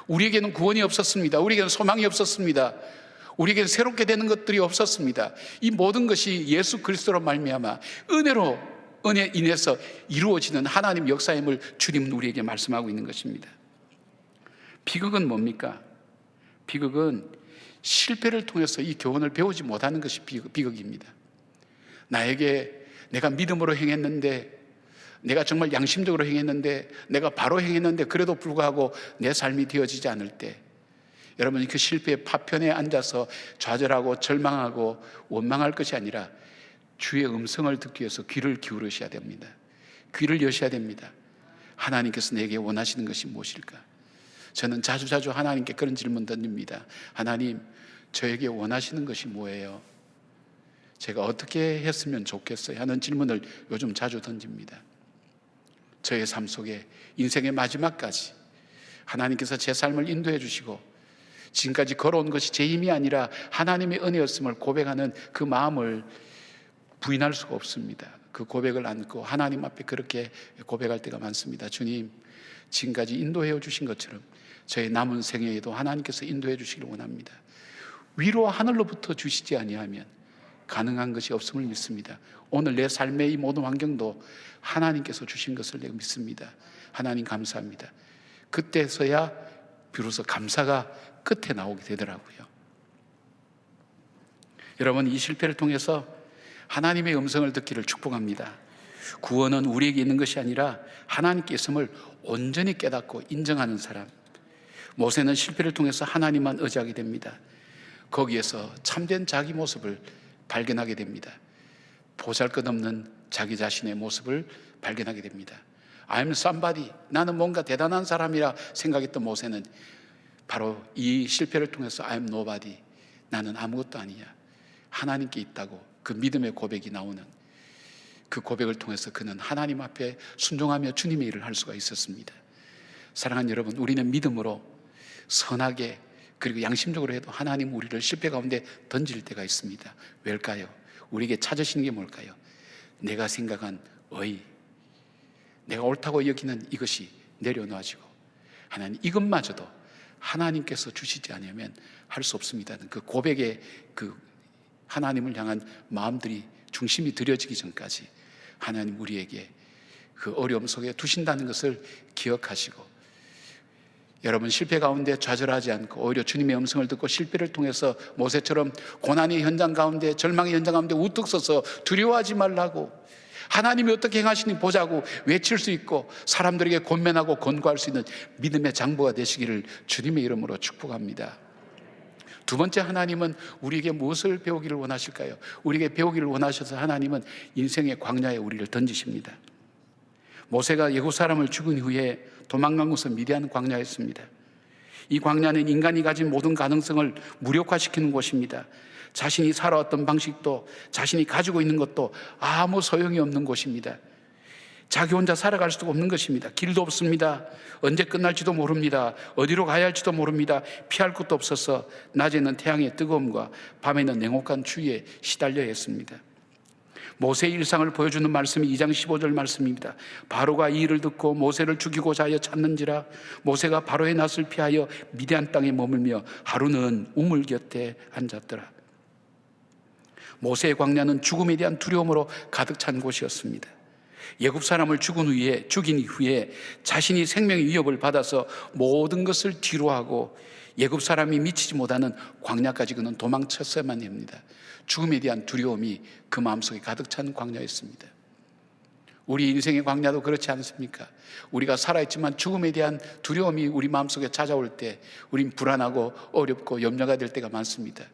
우리에게는 구원이 없었습니다. 우리에게는 소망이 없었습니다. 우리에게는 새롭게 되는 것들이 없었습니다. 이 모든 것이 예수 그리스도로 말미암아 은혜 인해서 이루어지는 하나님 역사임을 주님은 우리에게 말씀하고 있는 것입니다. 비극은 뭡니까? 비극은 실패를 통해서 이 교훈을 배우지 못하는 것이 비극입니다. 내가 믿음으로 행했는데, 내가 정말 양심적으로 행했는데, 내가 바로 행했는데 그래도 불구하고 내 삶이 되어지지 않을 때 여러분이 그 실패의 파편에 앉아서 좌절하고 절망하고 원망할 것이 아니라 주의 음성을 듣기 위해서 귀를 기울이셔야 됩니다. 귀를 여셔야 됩니다. 하나님께서 내게 원하시는 것이 무엇일까? 저는 자주 하나님께 그런 질문 던집니다. 하나님, 저에게 원하시는 것이 뭐예요? 제가 어떻게 했으면 좋겠어요? 하는 질문을 요즘 자주 던집니다. 저의 삶 속에 인생의 마지막까지 하나님께서 제 삶을 인도해 주시고 지금까지 걸어온 것이 제 힘이 아니라 하나님의 은혜였음을 고백하는 그 마음을 부인할 수가 없습니다. 그 고백을 안고 하나님 앞에 그렇게 고백할 때가 많습니다. 주님, 지금까지 인도해 주신 것처럼 저의 남은 생애에도 하나님께서 인도해 주시기를 원합니다. 위로 하늘로부터 주시지 아니하면 가능한 것이 없음을 믿습니다. 오늘 내 삶의 이 모든 환경도 하나님께서 주신 것을 내가 믿습니다. 하나님 감사합니다. 그때서야 비로소 감사가 끝에 나오게 되더라고요. 여러분, 이 실패를 통해서 하나님의 음성을 듣기를 축복합니다. 구원은 우리에게 있는 것이 아니라 하나님께 있음을 온전히 깨닫고 인정하는 사람. 모세는 실패를 통해서 하나님만 의지하게 됩니다. 거기에서 참된 자기 모습을 발견하게 됩니다. 보잘것없는 자기 자신의 모습을 발견하게 됩니다. I'm somebody, 나는 뭔가 대단한 사람이라 생각했던 모세는 바로 이 실패를 통해서 I'm nobody, 나는 아무것도 아니야, 하나님께 있다고 그 믿음의 고백이 나오는 그 고백을 통해서 그는 하나님 앞에 순종하며 주님의 일을 할 수가 있었습니다. 사랑하는 여러분, 우리는 믿음으로 선하게 그리고 양심적으로 해도 하나님 우리를 실패 가운데 던질 때가 있습니다. 왜일까요? 우리에게 찾으시는 게 뭘까요? 내가 생각한 의, 내가 옳다고 여기는 이것이 내려놓아지고 하나님, 이것마저도 하나님께서 주시지 않으면 할 수 없습니다는 그 고백의 그 하나님을 향한 마음들이 중심이 들여지기 전까지 하나님 우리에게 그 어려움 속에 두신다는 것을 기억하시고, 여러분 실패 가운데 좌절하지 않고 오히려 주님의 음성을 듣고 실패를 통해서 모세처럼 고난의 현장 가운데, 절망의 현장 가운데 우뚝 서서 두려워하지 말라고, 하나님이 어떻게 행하시니 보자고 외칠 수 있고 사람들에게 권면하고 권고할 수 있는 믿음의 장부가 되시기를 주님의 이름으로 축복합니다. 두 번째, 하나님은 우리에게 무엇을 배우기를 원하실까요? 우리에게 배우기를 원하셔서 하나님은 인생의 광야에 우리를 던지십니다. 모세가 예고 사람을 죽은 후에 도망간 곳은 미디안 광야였습니다. 이 광야는 인간이 가진 모든 가능성을 무력화시키는 곳입니다. 자신이 살아왔던 방식도 자신이 가지고 있는 것도 아무 소용이 없는 곳입니다. 자기 혼자 살아갈 수도 없는 것입니다. 길도 없습니다. 언제 끝날지도 모릅니다. 어디로 가야 할지도 모릅니다. 피할 것도 없어서 낮에는 태양의 뜨거움과 밤에는 냉혹한 추위에 시달려야 했습니다. 모세의 일상을 보여주는 말씀이 2장 15절 말씀입니다. 바로가 이 일을 듣고 모세를 죽이고자 하여 찾는지라 모세가 바로의 낯을 피하여 미디안 땅에 머물며 하루는 우물 곁에 앉았더라. 모세의 광야는 죽음에 대한 두려움으로 가득 찬 곳이었습니다. 애굽 사람을 죽인 이후에 자신이 생명의 위협을 받아서 모든 것을 뒤로하고 애굽 사람이 미치지 못하는 광야까지 그는 도망쳤어야만 합니다. 죽음에 대한 두려움이 그 마음속에 가득 찬 광야였습니다. 우리 인생의 광야도 그렇지 않습니까? 우리가 살아있지만 죽음에 대한 두려움이 우리 마음속에 찾아올 때 우린 불안하고 어렵고 염려가 될 때가 많습니다.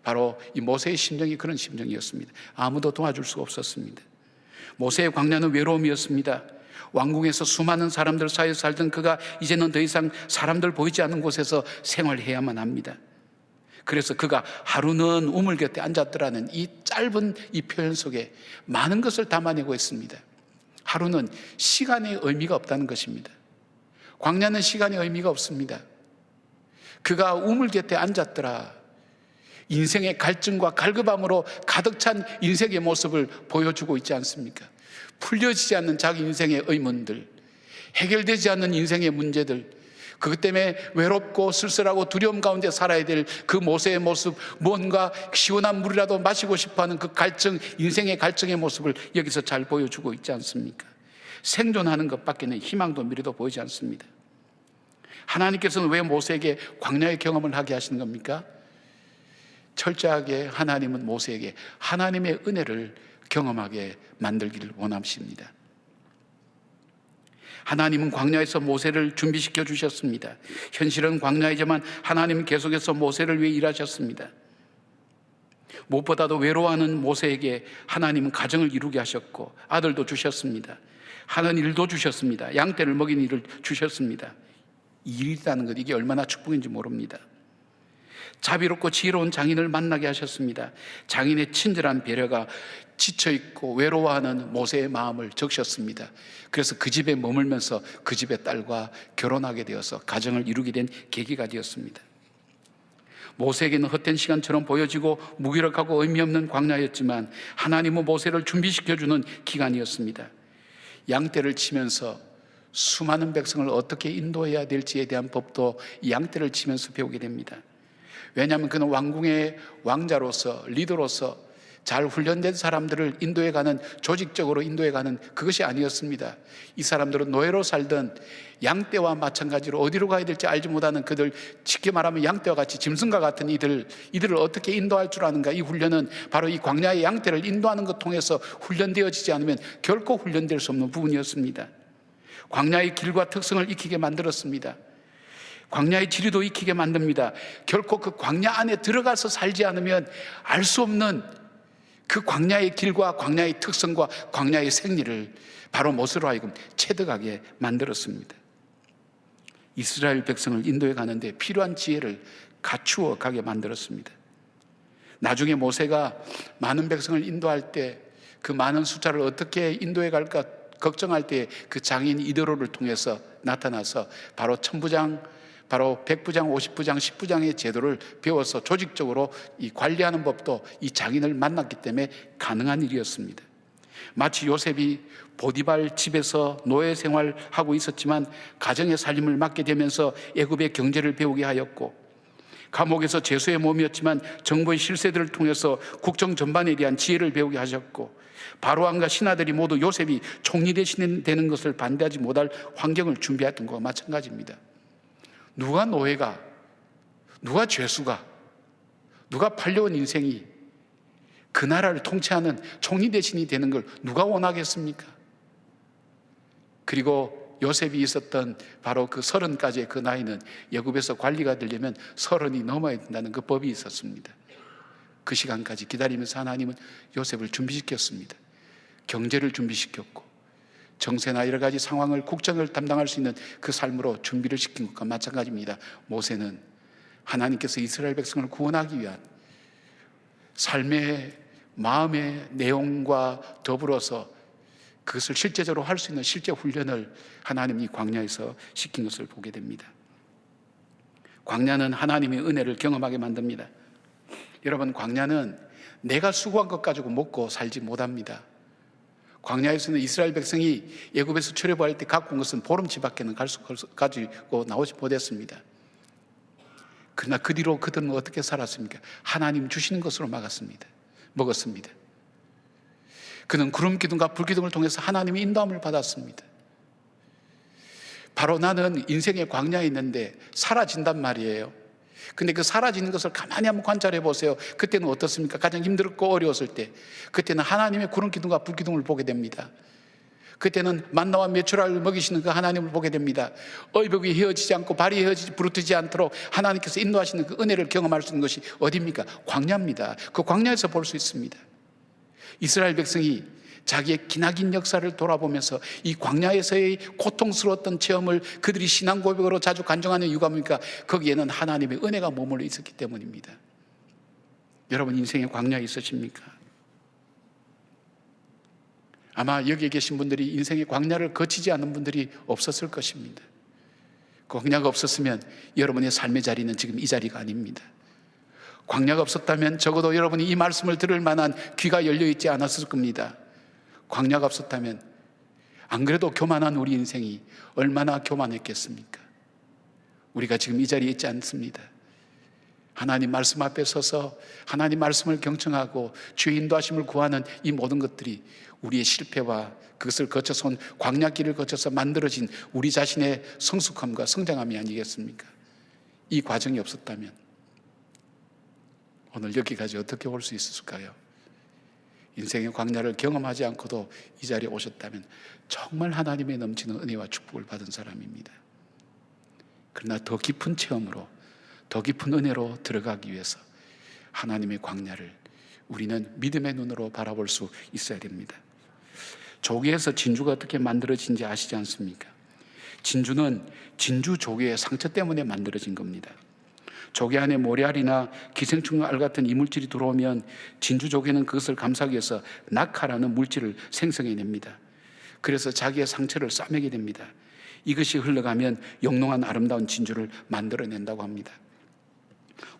바로 이 모세의 심정이 그런 심정이었습니다. 아무도 도와줄 수가 없었습니다. 모세의 광야는 외로움이었습니다. 왕궁에서 수많은 사람들 사이에 살던 그가 이제는 더 이상 사람들 보이지 않는 곳에서 생활해야만 합니다. 그래서 그가 하루는 우물 곁에 앉았더라는 이 짧은 이 표현 속에 많은 것을 담아내고 있습니다. 하루는 시간의 의미가 없다는 것입니다. 광야는 시간의 의미가 없습니다. 그가 우물 곁에 앉았더라. 인생의 갈증과 갈급함으로 가득 찬 인생의 모습을 보여주고 있지 않습니까? 풀려지지 않는 자기 인생의 의문들, 해결되지 않는 인생의 문제들, 그것 때문에 외롭고 쓸쓸하고 두려움 가운데 살아야 될 그 모세의 모습, 뭔가 시원한 물이라도 마시고 싶어하는 그 갈증, 인생의 갈증의 모습을 여기서 잘 보여주고 있지 않습니까? 생존하는 것밖에는 희망도 미래도 보이지 않습니다. 하나님께서는 왜 모세에게 광야의 경험을 하게 하시는 겁니까? 철저하게 하나님은 모세에게 하나님의 은혜를 경험하게 만들기를 원하십니다. 하나님은 광야에서 모세를 준비시켜 주셨습니다. 현실은 광야이지만 하나님은 계속해서 모세를 위해 일하셨습니다. 무엇보다도 외로워하는 모세에게 하나님은 가정을 이루게 하셨고 아들도 주셨습니다. 하는 일도 주셨습니다. 양떼를 먹이는 일을 주셨습니다. 일이라는 것, 이게 얼마나 축복인지 모릅니다. 자비롭고 지혜로운 장인을 만나게 하셨습니다. 장인의 친절한 배려가 지쳐있고 외로워하는 모세의 마음을 적셨습니다. 그래서 그 집에 머물면서 그 집의 딸과 결혼하게 되어서 가정을 이루게 된 계기가 되었습니다. 모세에게는 헛된 시간처럼 보여지고 무기력하고 의미 없는 광야였지만 하나님은 모세를 준비시켜주는 기간이었습니다. 양떼를 치면서 수많은 백성을 어떻게 인도해야 될지에 대한 법도 양떼를 치면서 배우게 됩니다. 왜냐하면 그는 왕궁의 왕자로서, 리더로서 잘 훈련된 사람들을 인도해가는, 조직적으로 인도해가는 그것이 아니었습니다. 이 사람들은 노예로 살던 양떼와 마찬가지로 어디로 가야 될지 알지 못하는 그들, 쉽게 말하면 양떼와 같이 짐승과 같은 이들을 어떻게 인도할 줄 아는가. 이 훈련은 바로 이 광야의 양떼를 인도하는 것 통해서 훈련되어지지 않으면 결코 훈련될 수 없는 부분이었습니다. 광야의 길과 특성을 익히게 만들었습니다. 광야의 지리도 익히게 만듭니다. 결코 그 광야 안에 들어가서 살지 않으면 알 수 없는 그 광야의 길과 광야의 특성과 광야의 생리를 바로 모세로 하여금 체득하게 만들었습니다. 이스라엘 백성을 인도해 가는데 필요한 지혜를 갖추어 가게 만들었습니다. 나중에 모세가 많은 백성을 인도할 때 그 많은 숫자를 어떻게 인도해 갈까 걱정할 때 그 장인 이드로를 통해서 나타나서 바로 천부장, 바로 100부장, 50부장, 10부장의 제도를 배워서 조직적으로 이 관리하는 법도 이 장인을 만났기 때문에 가능한 일이었습니다. 마치 요셉이 보디발 집에서 노예 생활하고 있었지만 가정의 살림을 맡게 되면서 애굽의 경제를 배우게 하였고, 감옥에서 죄수의 몸이었지만 정부의 실세들을 통해서 국정 전반에 대한 지혜를 배우게 하셨고, 바로왕과 신하들이 모두 요셉이 총리 대신 되는 것을 반대하지 못할 환경을 준비했던 것과 마찬가지입니다. 누가 노예가, 누가 죄수가, 누가 팔려온 인생이 그 나라를 통치하는 총리 대신이 되는 걸 누가 원하겠습니까? 그리고 요셉이 있었던 바로 그 30까지의 그 나이는 애굽에서 관리가 되려면 30이 넘어야 된다는 그 법이 있었습니다. 그 시간까지 기다리면서 하나님은 요셉을 준비시켰습니다. 경제를 준비시켰고 정세나 여러 가지 상황을, 국정을 담당할 수 있는 그 삶으로 준비를 시킨 것과 마찬가지입니다. 모세는 하나님께서 이스라엘 백성을 구원하기 위한 삶의 마음의 내용과 더불어서 그것을 실제적으로 할 수 있는 실제 훈련을 하나님이 이 광야에서 시킨 것을 보게 됩니다. 광야는 하나님의 은혜를 경험하게 만듭니다. 여러분, 광야는 내가 수고한 것 가지고 먹고 살지 못합니다. 광야에서는 이스라엘 백성이 애굽에서 출애굽할 때 갖고 온 것은 보름치밖에는 가지고 나오지 못했습니다. 그러나 그 뒤로 그들은 어떻게 살았습니까? 하나님 주시는 것으로 막았습니다. 먹었습니다. 그는 구름 기둥과 불 기둥을 통해서 하나님의 인도함을 받았습니다. 바로 나는 인생의 광야에 있는데 사라진단 말이에요. 근데 그 사라지는 것을 가만히 한번 관찰해 보세요. 그때는 어떻습니까? 가장 힘들었고 어려웠을 때, 그때는 하나님의 구름 기둥과 불 기둥을 보게 됩니다. 그때는 만나와 메추라를 먹이시는 그 하나님을 보게 됩니다. 의복이 헤어지지 않고 발이 헤어지지 부르트지 않도록 하나님께서 인도하시는 그 은혜를 경험할 수 있는 것이 어디입니까? 광야입니다. 그 광야에서 볼 수 있습니다. 이스라엘 백성이 자기의 기나긴 역사를 돌아보면서 이 광야에서의 고통스러웠던 체험을 그들이 신앙 고백으로 자주 간증하는 이유가 뭡니까? 거기에는 하나님의 은혜가 머물러 있었기 때문입니다. 여러분, 인생의 광야에 있으십니까? 아마 여기에 계신 분들이 인생의 광야를 거치지 않은 분들이 없었을 것입니다. 그 광야가 없었으면 여러분의 삶의 자리는 지금 이 자리가 아닙니다. 광야가 없었다면 적어도 여러분이 이 말씀을 들을 만한 귀가 열려있지 않았을 겁니다. 광야가 없었다면 안 그래도 교만한 우리 인생이 얼마나 교만했겠습니까? 우리가 지금 이 자리에 있지 않습니다. 하나님 말씀 앞에 서서 하나님 말씀을 경청하고 주의 인도하심을 구하는 이 모든 것들이 우리의 실패와 그것을 거쳐서 온 광야길을 거쳐서 만들어진 우리 자신의 성숙함과 성장함이 아니겠습니까? 이 과정이 없었다면 오늘 여기까지 어떻게 올 수 있었을까요? 인생의 광야를 경험하지 않고도 이 자리에 오셨다면 정말 하나님의 넘치는 은혜와 축복을 받은 사람입니다. 그러나 더 깊은 체험으로, 더 깊은 은혜로 들어가기 위해서 하나님의 광야를 우리는 믿음의 눈으로 바라볼 수 있어야 됩니다. 조개에서 진주가 어떻게 만들어진지 아시지 않습니까? 진주는 진주 조개의 상처 때문에 만들어진 겁니다. 조개 안에 모래알이나 기생충 알 같은 이물질이 들어오면 진주 조개는 그것을 감싸기 위해서 낙하라는 물질을 생성해냅니다. 그래서 자기의 상처를 싸매게 됩니다. 이것이 흘러가면 영롱한 아름다운 진주를 만들어낸다고 합니다.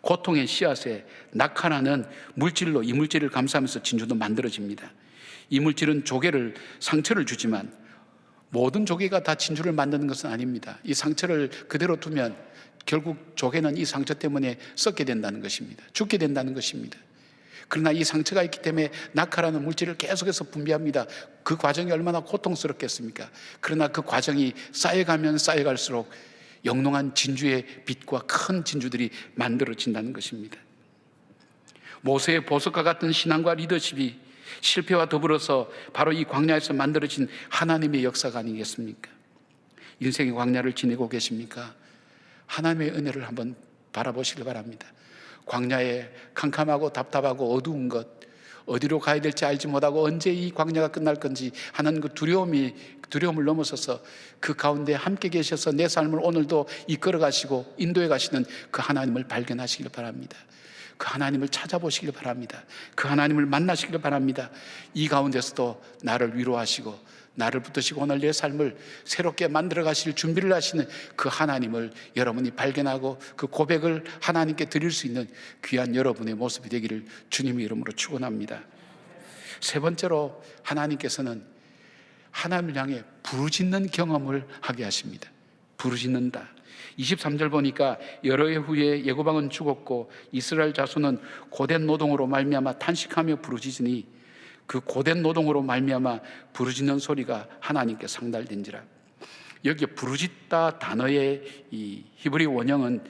고통의 씨앗에 낙하라는 물질로 이물질을 감싸면서 진주도 만들어집니다. 이물질은 조개를 상처를 주지만 모든 조개가 다 진주를 만드는 것은 아닙니다. 이 상처를 그대로 두면 결국 조개는 이 상처 때문에 썩게 된다는 것입니다. 죽게 된다는 것입니다. 그러나 이 상처가 있기 때문에 낙하라는 물질을 계속해서 분비합니다. 그 과정이 얼마나 고통스럽겠습니까? 그러나 그 과정이 쌓여가면 쌓여갈수록 영롱한 진주의 빛과 큰 진주들이 만들어진다는 것입니다. 모세의 보석과 같은 신앙과 리더십이 실패와 더불어서 바로 이 광야에서 만들어진 하나님의 역사가 아니겠습니까? 인생의 광야를 지내고 계십니까? 하나님의 은혜를 한번 바라보시길 바랍니다. 광야에 캄캄하고 답답하고 어두운 것, 어디로 가야 될지 알지 못하고 언제 이 광야가 끝날 건지 하는 그 두려움을 넘어서서 그 가운데 함께 계셔서 내 삶을 오늘도 이끌어 가시고 인도해 가시는 그 하나님을 발견하시길 바랍니다. 그 하나님을 찾아보시길 바랍니다. 그 하나님을 만나시길 바랍니다. 이 가운데서도 나를 위로하시고 나를 붙드시고 오늘 내 삶을 새롭게 만들어 가실 준비를 하시는 그 하나님을 여러분이 발견하고 그 고백을 하나님께 드릴 수 있는 귀한 여러분의 모습이 되기를 주님의 이름으로 축원합니다. 세 번째로 하나님께서는 하나님을 향해 부르짖는 경험을 하게 하십니다. 부르짖는다. 23절 보니까 여러 해 후에 예고방은 죽었고 이스라엘 자손은 고된 노동으로 말미암아 탄식하며 부르짖으니 그 고된 노동으로 말미암아 부르짖는 소리가 하나님께 상달된지라. 여기 부르짖다 단어의 이 히브리 원형은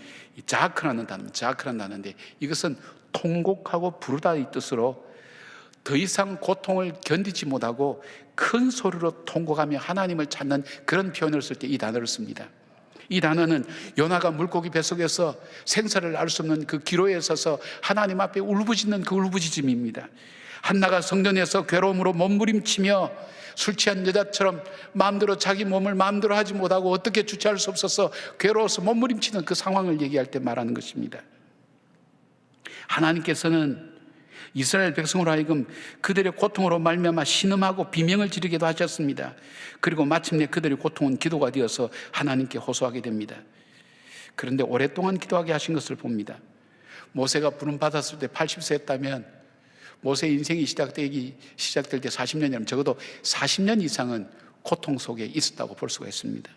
자크라는 단어입니다. 자크라는 단어인데 이것은 통곡하고 부르다 이 뜻으로 더 이상 고통을 견디지 못하고 큰 소리로 통곡하며 하나님을 찾는 그런 표현을 쓸 때 이 단어를 씁니다. 이 단어는 요나가 물고기 뱃속에서 생사를 알 수 없는 그 기로에 서서 하나님 앞에 울부짖는 그 울부짖음입니다. 한나가 성전에서 괴로움으로 몸부림치며 술 취한 여자처럼 마음대로 자기 몸을 마음대로 하지 못하고 어떻게 주체할 수 없어서 괴로워서 몸부림치는 그 상황을 얘기할 때 말하는 것입니다. 하나님께서는 이스라엘 백성으로 하여금 그들의 고통으로 말미암아 신음하고 비명을 지르기도 하셨습니다. 그리고 마침내 그들의 고통은 기도가 되어서 하나님께 호소하게 됩니다. 그런데 오랫동안 기도하게 하신 것을 봅니다. 모세가 부름 받았을 때 80세였다면 모세의 인생이 시작될 때 40년이라면 적어도 40년 이상은 고통 속에 있었다고 볼 수가 있습니다.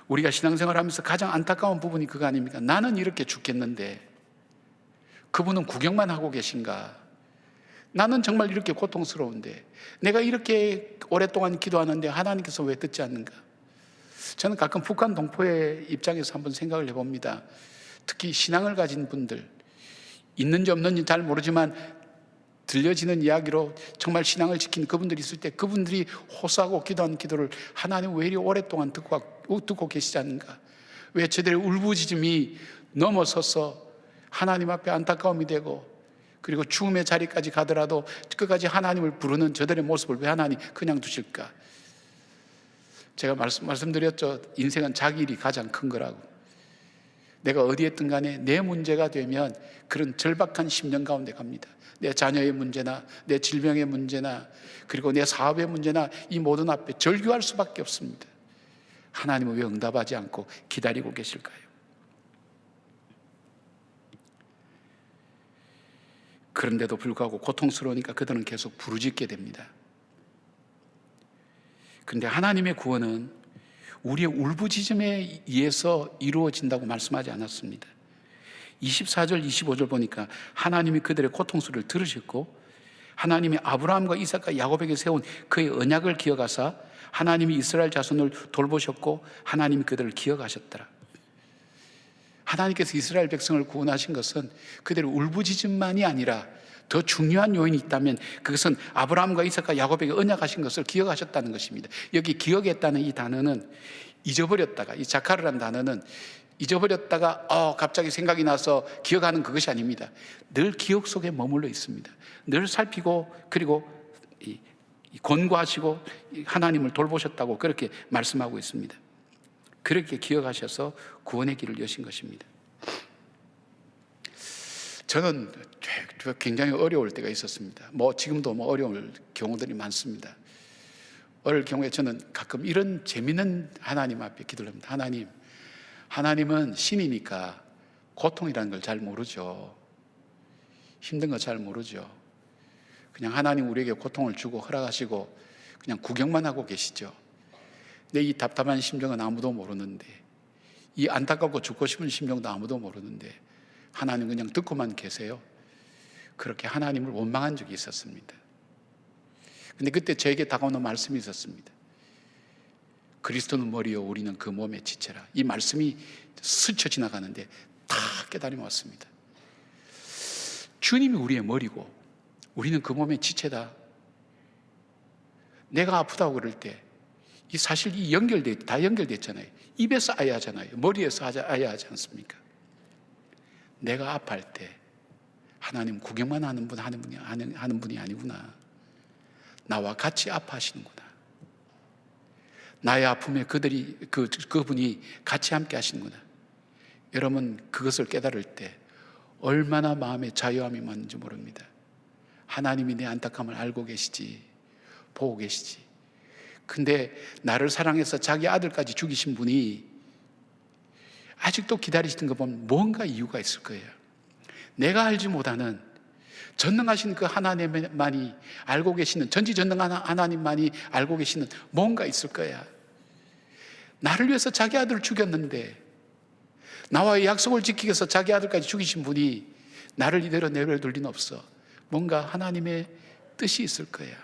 우리가 신앙생활하면서 가장 안타까운 부분이 그거 아닙니까? 나는 이렇게 죽겠는데 그분은 구경만 하고 계신가? 나는 정말 이렇게 고통스러운데, 내가 이렇게 오랫동안 기도하는데 하나님께서 왜 듣지 않는가? 저는 가끔 북한 동포의 입장에서 한번 생각을 해봅니다. 특히 신앙을 가진 분들, 있는지 없는지 잘 모르지만 들려지는 이야기로 정말 신앙을 지킨 그분들이 있을 때 그분들이 호소하고 기도한 기도를 하나님 왜 이리 오랫동안 듣고 계시지 않는가? 왜 저들의 울부짖음이 넘어서서 하나님 앞에 안타까움이 되고, 그리고 죽음의 자리까지 가더라도 끝까지 하나님을 부르는 저들의 모습을 왜 하나님 그냥 두실까? 제가 말씀드렸죠. 인생은 자기 일이 가장 큰 거라고. 내가 어디에 있든 간에 내 문제가 되면 그런 절박한 심령 가운데 갑니다. 내 자녀의 문제나 내 질병의 문제나 그리고 내 사업의 문제나 이 모든 앞에 절규할 수밖에 없습니다. 하나님은 왜 응답하지 않고 기다리고 계실까요? 그런데도 불구하고 고통스러우니까 그들은 계속 부르짖게 됩니다. 그런데 하나님의 구원은 우리의 울부짖음에 의해서 이루어진다고 말씀하지 않았습니다. 24절 25절 보니까 하나님이 그들의 고통소리를 들으셨고, 하나님이 아브라함과 이삭과 야곱에게 세운 그의 언약을 기억하사 하나님이 이스라엘 자손을 돌보셨고 하나님이 그들을 기억하셨더라. 하나님께서 이스라엘 백성을 구원하신 것은 그들의 울부짖음만이 아니라 더 중요한 요인이 있다면 그것은 아브라함과 이삭과 야곱에게 언약하신 것을 기억하셨다는 것입니다. 여기 기억했다는 이 단어는 잊어버렸다가, 이 자카르라는 단어는 잊어버렸다가 갑자기 생각이 나서 기억하는 그것이 아닙니다. 늘 기억 속에 머물러 있습니다. 늘 살피고 그리고 권고하시고 하나님을 돌보셨다고 그렇게 말씀하고 있습니다. 그렇게 기억하셔서 구원의 길을 여신 것입니다. 저는 굉장히 어려울 때가 있었습니다. 지금도 어려울 경우들이 많습니다. 어릴 경우에 저는 가끔 이런 재미있는 하나님 앞에 기도를 합니다. 하나님은 신이니까 고통이라는 걸 잘 모르죠. 힘든 거 잘 모르죠. 그냥 하나님 우리에게 고통을 주고 허락하시고 그냥 구경만 하고 계시죠. 내 이 답답한 심정은 아무도 모르는데, 이 안타깝고 죽고 싶은 심정도 아무도 모르는데 하나님 그냥 듣고만 계세요. 그렇게 하나님을 원망한 적이 있었습니다. 근데 그때 저에게 다가오는 말씀이 있었습니다. 그리스도는 머리요 우리는 그 몸의 지체라. 이 말씀이 스쳐 지나가는데 다 깨달음이 왔습니다. 주님이 우리의 머리고 우리는 그 몸의 지체다. 내가 아프다고 그럴 때 이 사실 다 연결됐잖아요. 입에서 아야 하잖아요. 머리에서 아야 하지 않습니까? 내가 아파할 때 하나님 구경만 하는 분이 아니구나. 나와 같이 아파하시는구나. 나의 아픔에 그분이 같이 함께 하시는구나. 여러분 그것을 깨달을 때 얼마나 마음에 자유함이 많은지 모릅니다. 하나님이 내 안타까움을 알고 계시지, 보고 계시지. 근데 나를 사랑해서 자기 아들까지 죽이신 분이 아직도 기다리시는 거 보면 뭔가 이유가 있을 거예요. 내가 알지 못하는 전능하신 그 하나님만이 알고 계시는, 전지전능한 하나님만이 알고 계시는 뭔가 있을 거야. 나를 위해서 자기 아들을 죽였는데, 나와의 약속을 지키기 위해서 자기 아들까지 죽이신 분이 나를 이대로 내버려둘 리는 없어. 뭔가 하나님의 뜻이 있을 거야.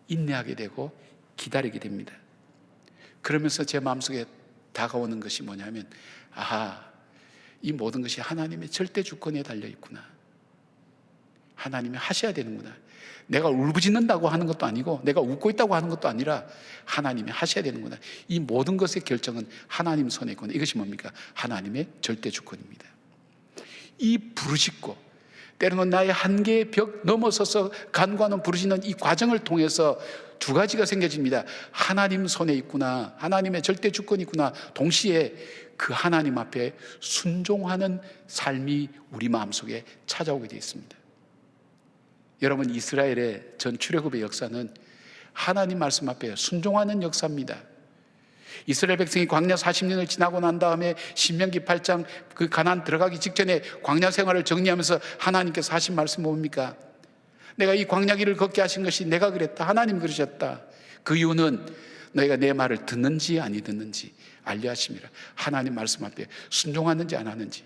인내하게 되고 기다리게 됩니다. 그러면서 제 마음속에 다가오는 것이 뭐냐면, 이 모든 것이 하나님의 절대 주권에 달려있구나. 하나님이 하셔야 되는구나. 내가 울부짖는다고 하는 것도 아니고 내가 웃고 있다고 하는 것도 아니라 하나님이 하셔야 되는구나. 이 모든 것의 결정은 하나님 손에 있구나. 이것이 뭡니까? 하나님의 절대 주권입니다. 이 부르짖고 때로는 나의 한계의 벽 넘어서서 간구하는 부르짖는 이 과정을 통해서 두 가지가 생겨집니다. 하나님 손에 있구나, 하나님의 절대 주권이 있구나. 동시에 그 하나님 앞에 순종하는 삶이 우리 마음속에 찾아오게 되어 있습니다. 여러분, 이스라엘의 전 출애굽의 역사는 하나님 말씀 앞에 순종하는 역사입니다. 이스라엘 백성이 광야 40년을 지나고 난 다음에 신명기 8장 그 가나안 들어가기 직전에 광야 생활을 정리하면서 하나님께서 하신 말씀 뭡니까? 내가 이 광야 길을 걷게 하신 것이 내가 그랬다. 하나님 그러셨다. 그 이유는 너희가 내 말을 듣는지 아니 듣는지 알려 하심이라. 하나님 말씀 앞에 순종하는지 안 하는지,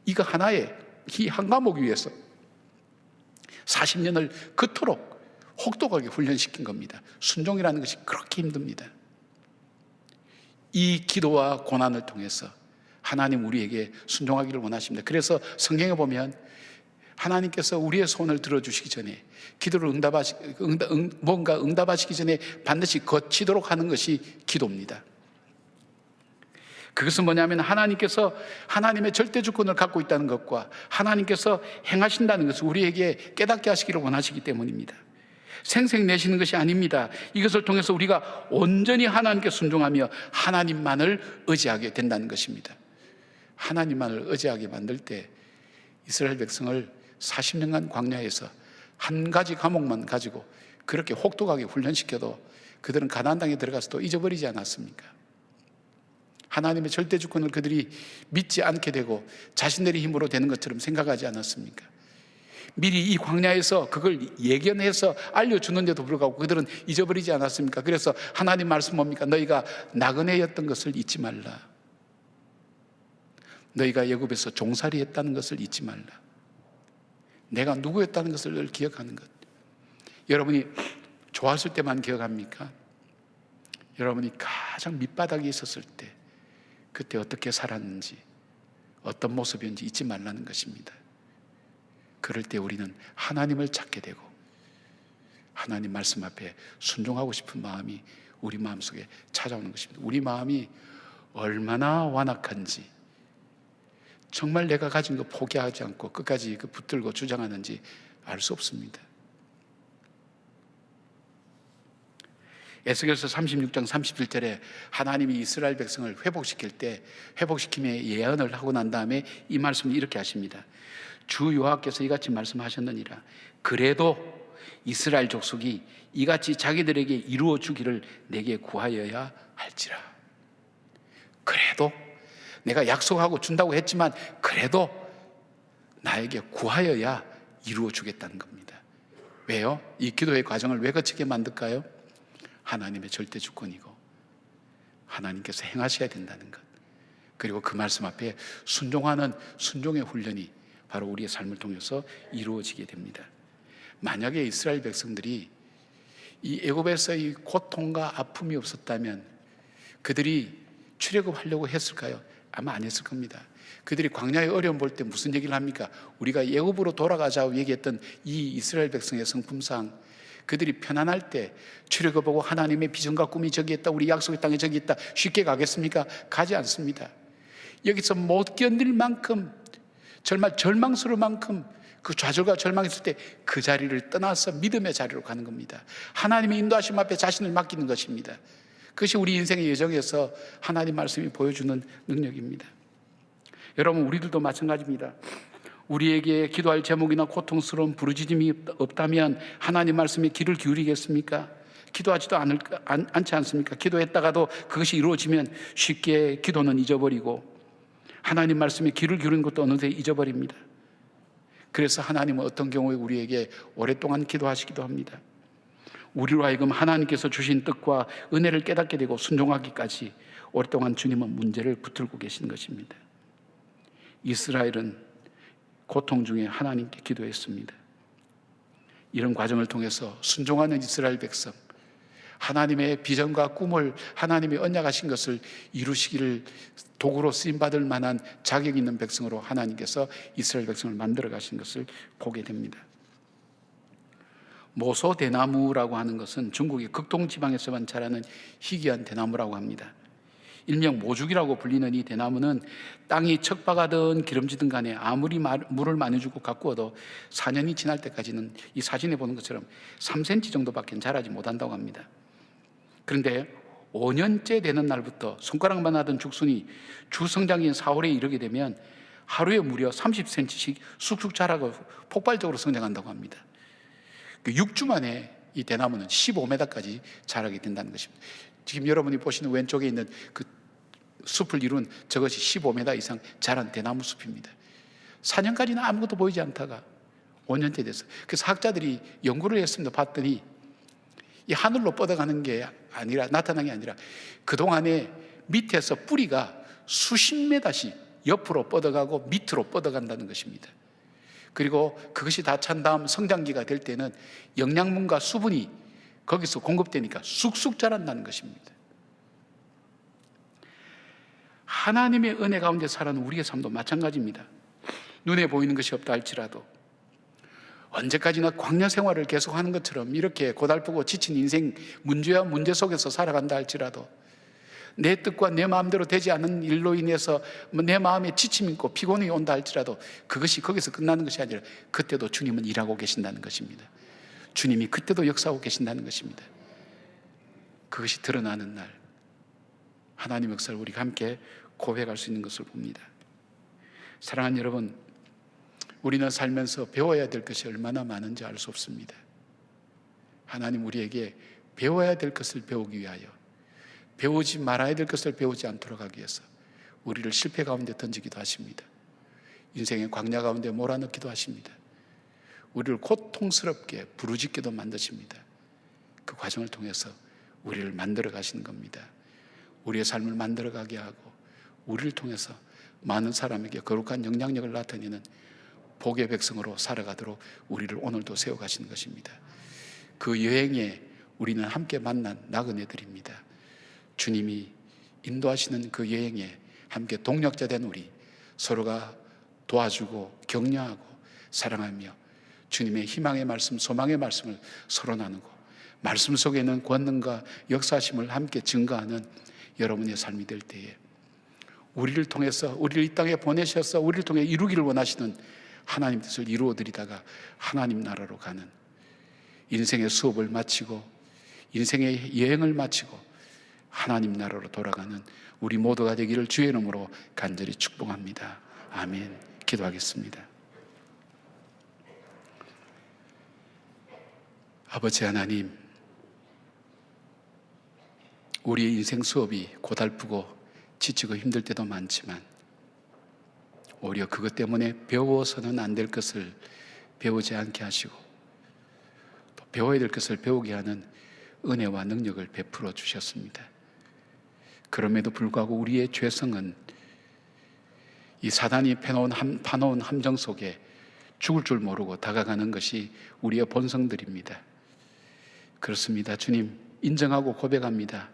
이거 하나의 이 한 과목 위해서 40년을 그토록 혹독하게 훈련시킨 겁니다. 순종이라는 것이 그렇게 힘듭니다. 이 기도와 고난을 통해서 하나님 우리에게 순종하기를 원하십니다. 그래서 성경에 보면 하나님께서 우리의 소원을 들어주시기 전에, 기도를 뭔가 응답하시기 전에 반드시 거치도록 하는 것이 기도입니다. 그것은 뭐냐면 하나님께서 하나님의 절대 주권을 갖고 있다는 것과 하나님께서 행하신다는 것을 우리에게 깨닫게 하시기를 원하시기 때문입니다. 생색내시는 것이 아닙니다. 이것을 통해서 우리가 온전히 하나님께 순종하며 하나님만을 의지하게 된다는 것입니다. 하나님만을 의지하게 만들 때 이스라엘 백성을 40년간 광야에서 한 가지 과목만 가지고 그렇게 혹독하게 훈련시켜도 그들은 가나안 땅에 들어가서도 잊어버리지 않았습니까? 하나님의 절대 주권을 그들이 믿지 않게 되고 자신들의 힘으로 되는 것처럼 생각하지 않았습니까? 미리 이 광야에서 그걸 예견해서 알려주는데도 불구하고 그들은 잊어버리지 않았습니까? 그래서 하나님 말씀 뭡니까? 너희가 나그네였던 것을 잊지 말라. 너희가 애굽에서 종살이 했다는 것을 잊지 말라. 내가 누구였다는 것을 늘 기억하는 것. 여러분이 좋았을 때만 기억합니까? 여러분이 가장 밑바닥에 있었을 때 그때 어떻게 살았는지, 어떤 모습이었는지 잊지 말라는 것입니다. 그럴 때 우리는 하나님을 찾게 되고 하나님 말씀 앞에 순종하고 싶은 마음이 우리 마음속에 찾아오는 것입니다. 우리 마음이 얼마나 완악한지, 정말 내가 가진 거 포기하지 않고 끝까지 그 붙들고 주장하는지 알 수 없습니다. 에스겔서 36장 37절에 하나님이 이스라엘 백성을 회복시킬 때 회복시킴의 예언을 하고 난 다음에 이 말씀을 이렇게 하십니다. 주 여호와께서 이같이 말씀하셨느니라. 그래도 이스라엘 족속이 이같이 자기들에게 이루어 주기를 내게 구하여야 할지라. 그래도 내가 약속하고 준다고 했지만 그래도 나에게 구하여야 이루어 주겠다는 겁니다. 왜요? 이 기도의 과정을 왜 거치게 만들까요? 하나님의 절대 주권이고 하나님께서 행하셔야 된다는 것, 그리고 그 말씀 앞에 순종하는 순종의 훈련이 바로 우리의 삶을 통해서 이루어지게 됩니다. 만약에 이스라엘 백성들이 이 애굽에서의 고통과 아픔이 없었다면 그들이 출애굽하려고 했을까요? 아마 안 했을 겁니다. 그들이 광야의 어려움 볼 때 무슨 얘기를 합니까? 우리가 애굽으로 돌아가자고 얘기했던 이 이스라엘 백성의 성품상 그들이 편안할 때 출애굽하고 하나님의 비전과 꿈이 저기 있다, 우리 약속의 땅에 저기 있다, 쉽게 가겠습니까? 가지 않습니다. 여기서 못 견딜 만큼, 정말 절망스러울 만큼 그 좌절과 절망했을 때 그 자리를 떠나서 믿음의 자리로 가는 겁니다. 하나님의 인도하심 앞에 자신을 맡기는 것입니다. 그것이 우리 인생의 여정에서 하나님 말씀이 보여주는 능력입니다. 여러분, 우리들도 마찬가지입니다. 우리에게 기도할 제목이나 고통스러운 부르짖음이 없다면 하나님 말씀에 귀를 기울이겠습니까? 기도하지도 않지 않습니까? 기도했다가도 그것이 이루어지면 쉽게 기도는 잊어버리고 하나님 말씀에 귀를 기울이는 것도 어느새 잊어버립니다. 그래서 하나님은 어떤 경우에 우리에게 오랫동안 기도하시기도 합니다. 우리로 하여금 하나님께서 주신 뜻과 은혜를 깨닫게 되고 순종하기까지 오랫동안 주님은 문제를 붙들고 계신 것입니다. 이스라엘은 고통 중에 하나님께 기도했습니다. 이런 과정을 통해서 순종하는 이스라엘 백성, 하나님의 비전과 꿈을 하나님이 언약하신 것을 이루시기를 도구로 쓰임받을 만한 자격 있는 백성으로 하나님께서 이스라엘 백성을 만들어 가신 것을 보게 됩니다. 모소대나무라고 하는 것은 중국의 극동지방에서만 자라는 희귀한 대나무라고 합니다. 일명 모죽이라고 불리는 이 대나무는 땅이 척박하든 기름지든 간에 아무리 물을 많이 주고 가꾸어도 4년이 지날 때까지는 이 사진에 보는 것처럼 3cm 정도밖에 자라지 못한다고 합니다. 그런데 5년째 되는 날부터 손가락만 하던 죽순이 주성장인 4월에 이르게 되면 하루에 무려 30cm씩 쑥쑥 자라고 폭발적으로 성장한다고 합니다. 6주 만에 이 대나무는 15m까지 자라게 된다는 것입니다. 지금 여러분이 보시는 왼쪽에 있는 그 숲을 이룬 저것이 15m 이상 자란 대나무 숲입니다. 4년까지는 아무것도 보이지 않다가 5년째 됐어요. 그래서 학자들이 연구를 했습니다. 봤더니 이 하늘로 뻗어가는 게 아니라, 나타난 게 아니라 그동안에 밑에서 뿌리가 수십 메다씩 옆으로 뻗어가고 밑으로 뻗어간다는 것입니다. 그리고 그것이 다 찬 다음 성장기가 될 때는 영양분과 수분이 거기서 공급되니까 쑥쑥 자란다는 것입니다. 하나님의 은혜 가운데 살아가는 우리의 삶도 마찬가지입니다. 눈에 보이는 것이 없다 할지라도 언제까지나 광야 생활을 계속하는 것처럼 이렇게 고달프고 지친 인생 문제와 문제 속에서 살아간다 할지라도 내 뜻과 내 마음대로 되지 않는 일로 인해서 내 마음에 지침이 있고 피곤이 온다 할지라도 그것이 거기서 끝나는 것이 아니라 그때도 주님은 일하고 계신다는 것입니다. 주님이 그때도 역사하고 계신다는 것입니다. 그것이 드러나는 날 하나님의 역사를 우리가 함께 고백할 수 있는 것을 봅니다. 사랑하는 여러분, 우리는 살면서 배워야 될 것이 얼마나 많은지 알 수 없습니다. 하나님 우리에게 배워야 될 것을 배우기 위하여, 배우지 말아야 될 것을 배우지 않도록 하기 위해서 우리를 실패 가운데 던지기도 하십니다. 인생의 광야 가운데 몰아넣기도 하십니다. 우리를 고통스럽게 부르짖게도 만드십니다. 그 과정을 통해서 우리를 만들어 가시는 겁니다. 우리의 삶을 만들어 가게 하고 우리를 통해서 많은 사람에게 거룩한 영향력을 나타내는 복의 백성으로 살아가도록 우리를 오늘도 세워가시는 것입니다. 그 여행에 우리는 함께 만난 나그네들입니다. 주님이 인도하시는 그 여행에 함께 동력자 된 우리 서로가 도와주고 격려하고 사랑하며 주님의 희망의 말씀, 소망의 말씀을 서로 나누고 말씀 속에 있는 권능과 역사심을 함께 증거하는 여러분의 삶이 될 때에 우리를 통해서 우리를 이 땅에 보내셔서 우리를 통해 이루기를 원하시는 하나님 뜻을 이루어드리다가 하나님 나라로 가는 인생의 수업을 마치고 인생의 여행을 마치고 하나님 나라로 돌아가는 우리 모두가 되기를 주의 이름으로 간절히 축복합니다. 아멘. 기도하겠습니다. 아버지 하나님, 우리의 인생 수업이 고달프고 지치고 힘들 때도 많지만 오히려 그것 때문에 배워서는 안 될 것을 배우지 않게 하시고 또 배워야 될 것을 배우게 하는 은혜와 능력을 베풀어 주셨습니다. 그럼에도 불구하고 우리의 죄성은 이 사단이 파놓은 함정 속에 죽을 줄 모르고 다가가는 것이 우리의 본성들입니다. 그렇습니다. 주님, 인정하고 고백합니다.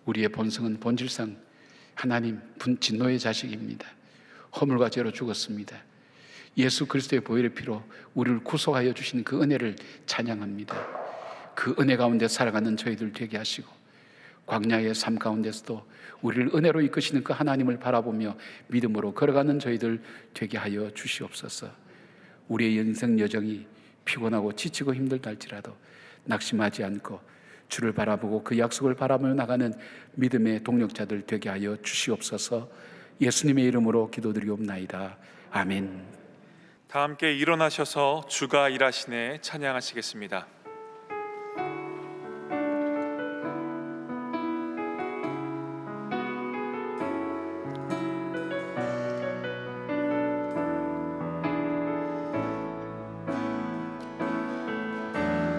우리의 본성은 본질상 하나님 진노의 자식입니다. 허물과 죄로 죽었습니다. 예수 그리스도의 보혈의 피로 우리를 구속하여 주신 그 은혜를 찬양합니다. 그 은혜 가운데 살아가는 저희들 되게 하시고 광야의 삶 가운데서도 우리를 은혜로 이끄시는 그 하나님을 바라보며 믿음으로 걸어가는 저희들 되게 하여 주시옵소서. 우리의 인생 여정이 피곤하고 지치고 힘들다 할지라도 낙심하지 않고 주를 바라보고 그 약속을 바라보며 나가는 믿음의 동력자들 되게 하여 주시옵소서. 예수님의 이름으로 기도드리옵나이다. 아멘. 다 함께 일어나셔서 주가 일하시네 찬양하시겠습니다.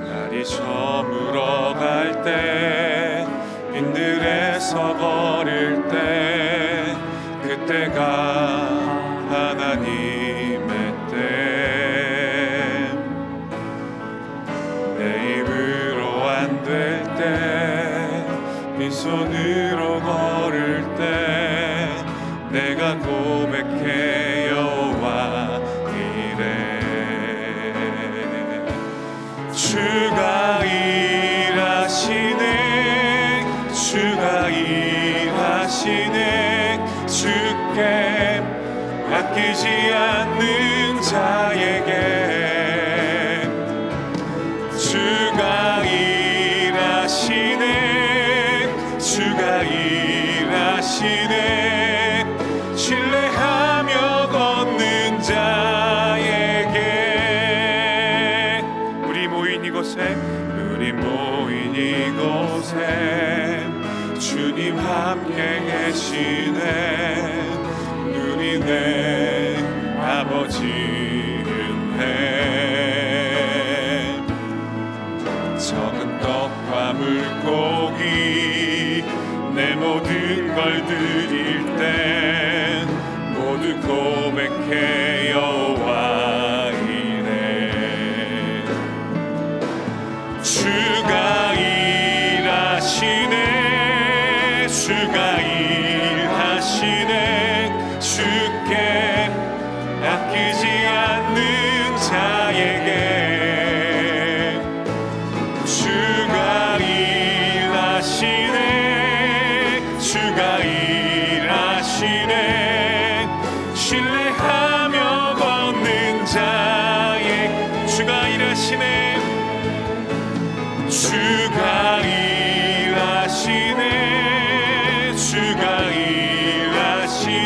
날이 저물어 갈 때 빈들에서 걸을 때 그때가 하나님의 때 내 입으로 안 될 때 빈손으로 걸을 때 내가 고백해 여호와 이래 주가 일하시네 주가 일하시네 주께 아끼지 않는 자에게 주가 일하시네 주가 일하시네 신뢰하며 걷는 자에게 우리 모인 이곳에 주님 함께 계시네 눈이 내 아버지 은혜 적은 떡과 물고기 내 모든 걸 드릴 때 모두 고백해 여호와 일하시네 주가 일하시네 주가 일하시네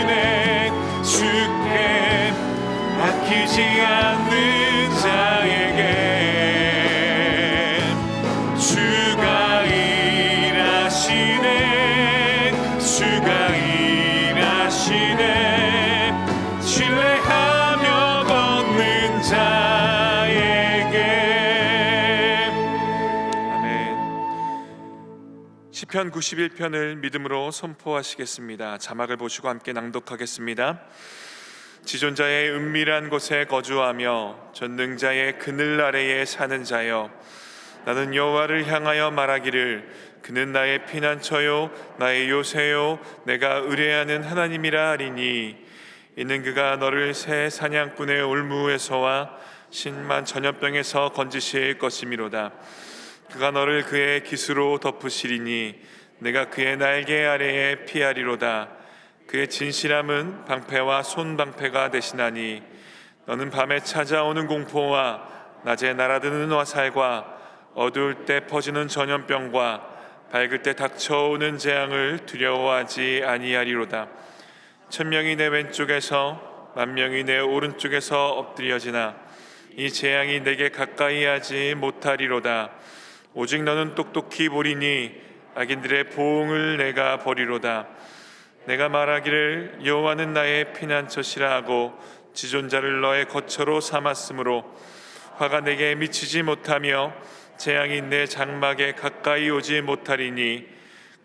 주께 맡기지 않는 자에게 주가 일하시네 주가 일하시네 신뢰하며 걷는 자에게. 아멘. 시편 91편을 믿음으로 선포하시겠습니다. 자막을 보시고 함께 낭독하겠습니다. 지존자의 은밀한 곳에 거주하며 전능자의 그늘 아래에 사는 자여, 나는 여호와를 향하여 말하기를 그는 나의 피난처요 나의 요새요 내가 의뢰하는 하나님이라 하리니, 이는 그가 너를 새 사냥꾼의 올무에서와 신만 전염병에서 건지실 것이미로다. 그가 너를 그의 깃으로 덮으시리니 내가 그의 날개 아래에 피하리로다. 그의 진실함은 방패와 손방패가 되시나니, 너는 밤에 찾아오는 공포와 낮에 날아드는 화살과 어두울 때 퍼지는 전염병과 밝을 때 닥쳐오는 재앙을 두려워하지 아니하리로다. 1000명이 내 왼쪽에서 10,000명이 내 오른쪽에서 엎드려지나 이 재앙이 내게 가까이 하지 못하리로다. 오직 너는 똑똑히 보리니 악인들의 보응을 내가 버리로다. 내가 말하기를 여호와는 나의 피난처시라 하고 지존자를 너의 거처로 삼았으므로 화가 내게 미치지 못하며 재앙이 내 장막에 가까이 오지 못하리니,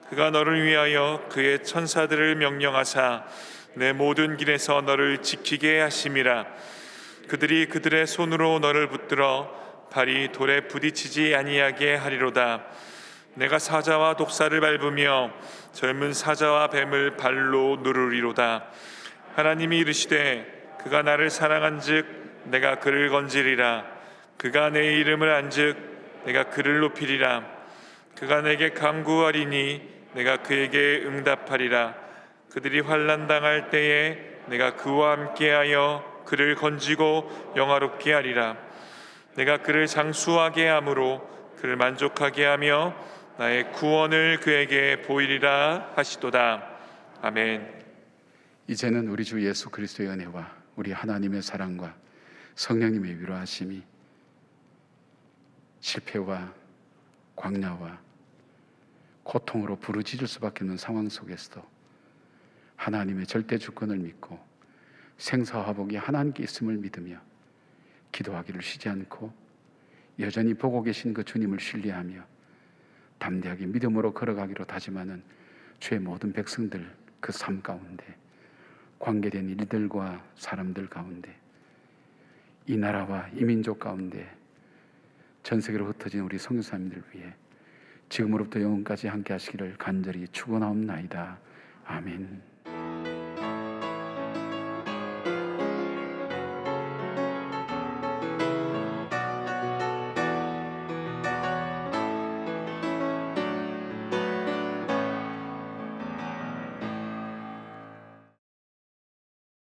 그가 너를 위하여 그의 천사들을 명령하사 내 모든 길에서 너를 지키게 하심이라. 그들이 그들의 손으로 너를 붙들어 발이 돌에 부딪히지 아니하게 하리로다. 내가 사자와 독사를 밟으며 젊은 사자와 뱀을 발로 누르리로다. 하나님이 이르시되 그가 나를 사랑한즉 내가 그를 건지리라. 그가 내 이름을 안즉 내가 그를 높이리라. 그가 내게 간구하리니 내가 그에게 응답하리라. 그들이 환난 당할 때에 내가 그와 함께하여 그를 건지고 영화롭게 하리라. 내가 그를 장수하게 함으로 그를 만족하게 하며 나의 구원을 그에게 보이리라 하시도다. 아멘. 이제는 우리 주 예수 그리스도의 은혜와 우리 하나님의 사랑과 성령님의 위로하심이 실패와 광야와 고통으로 부르짖을 수밖에 없는 상황 속에서도 하나님의 절대 주권을 믿고 생사화복이 하나님께 있음을 믿으며 기도하기를 쉬지 않고 여전히 보고 계신 그 주님을 신뢰하며 담대하게 믿음으로 걸어가기로 다짐하는 주의 모든 백성들, 그 삶 가운데 관계된 일들과 사람들 가운데 이 나라와 이 민족 가운데 전 세계로 흩어진 우리 선교사님들 위해 지금으로부터 영원까지 함께 하시기를 간절히 축원하옵나이다. 아멘.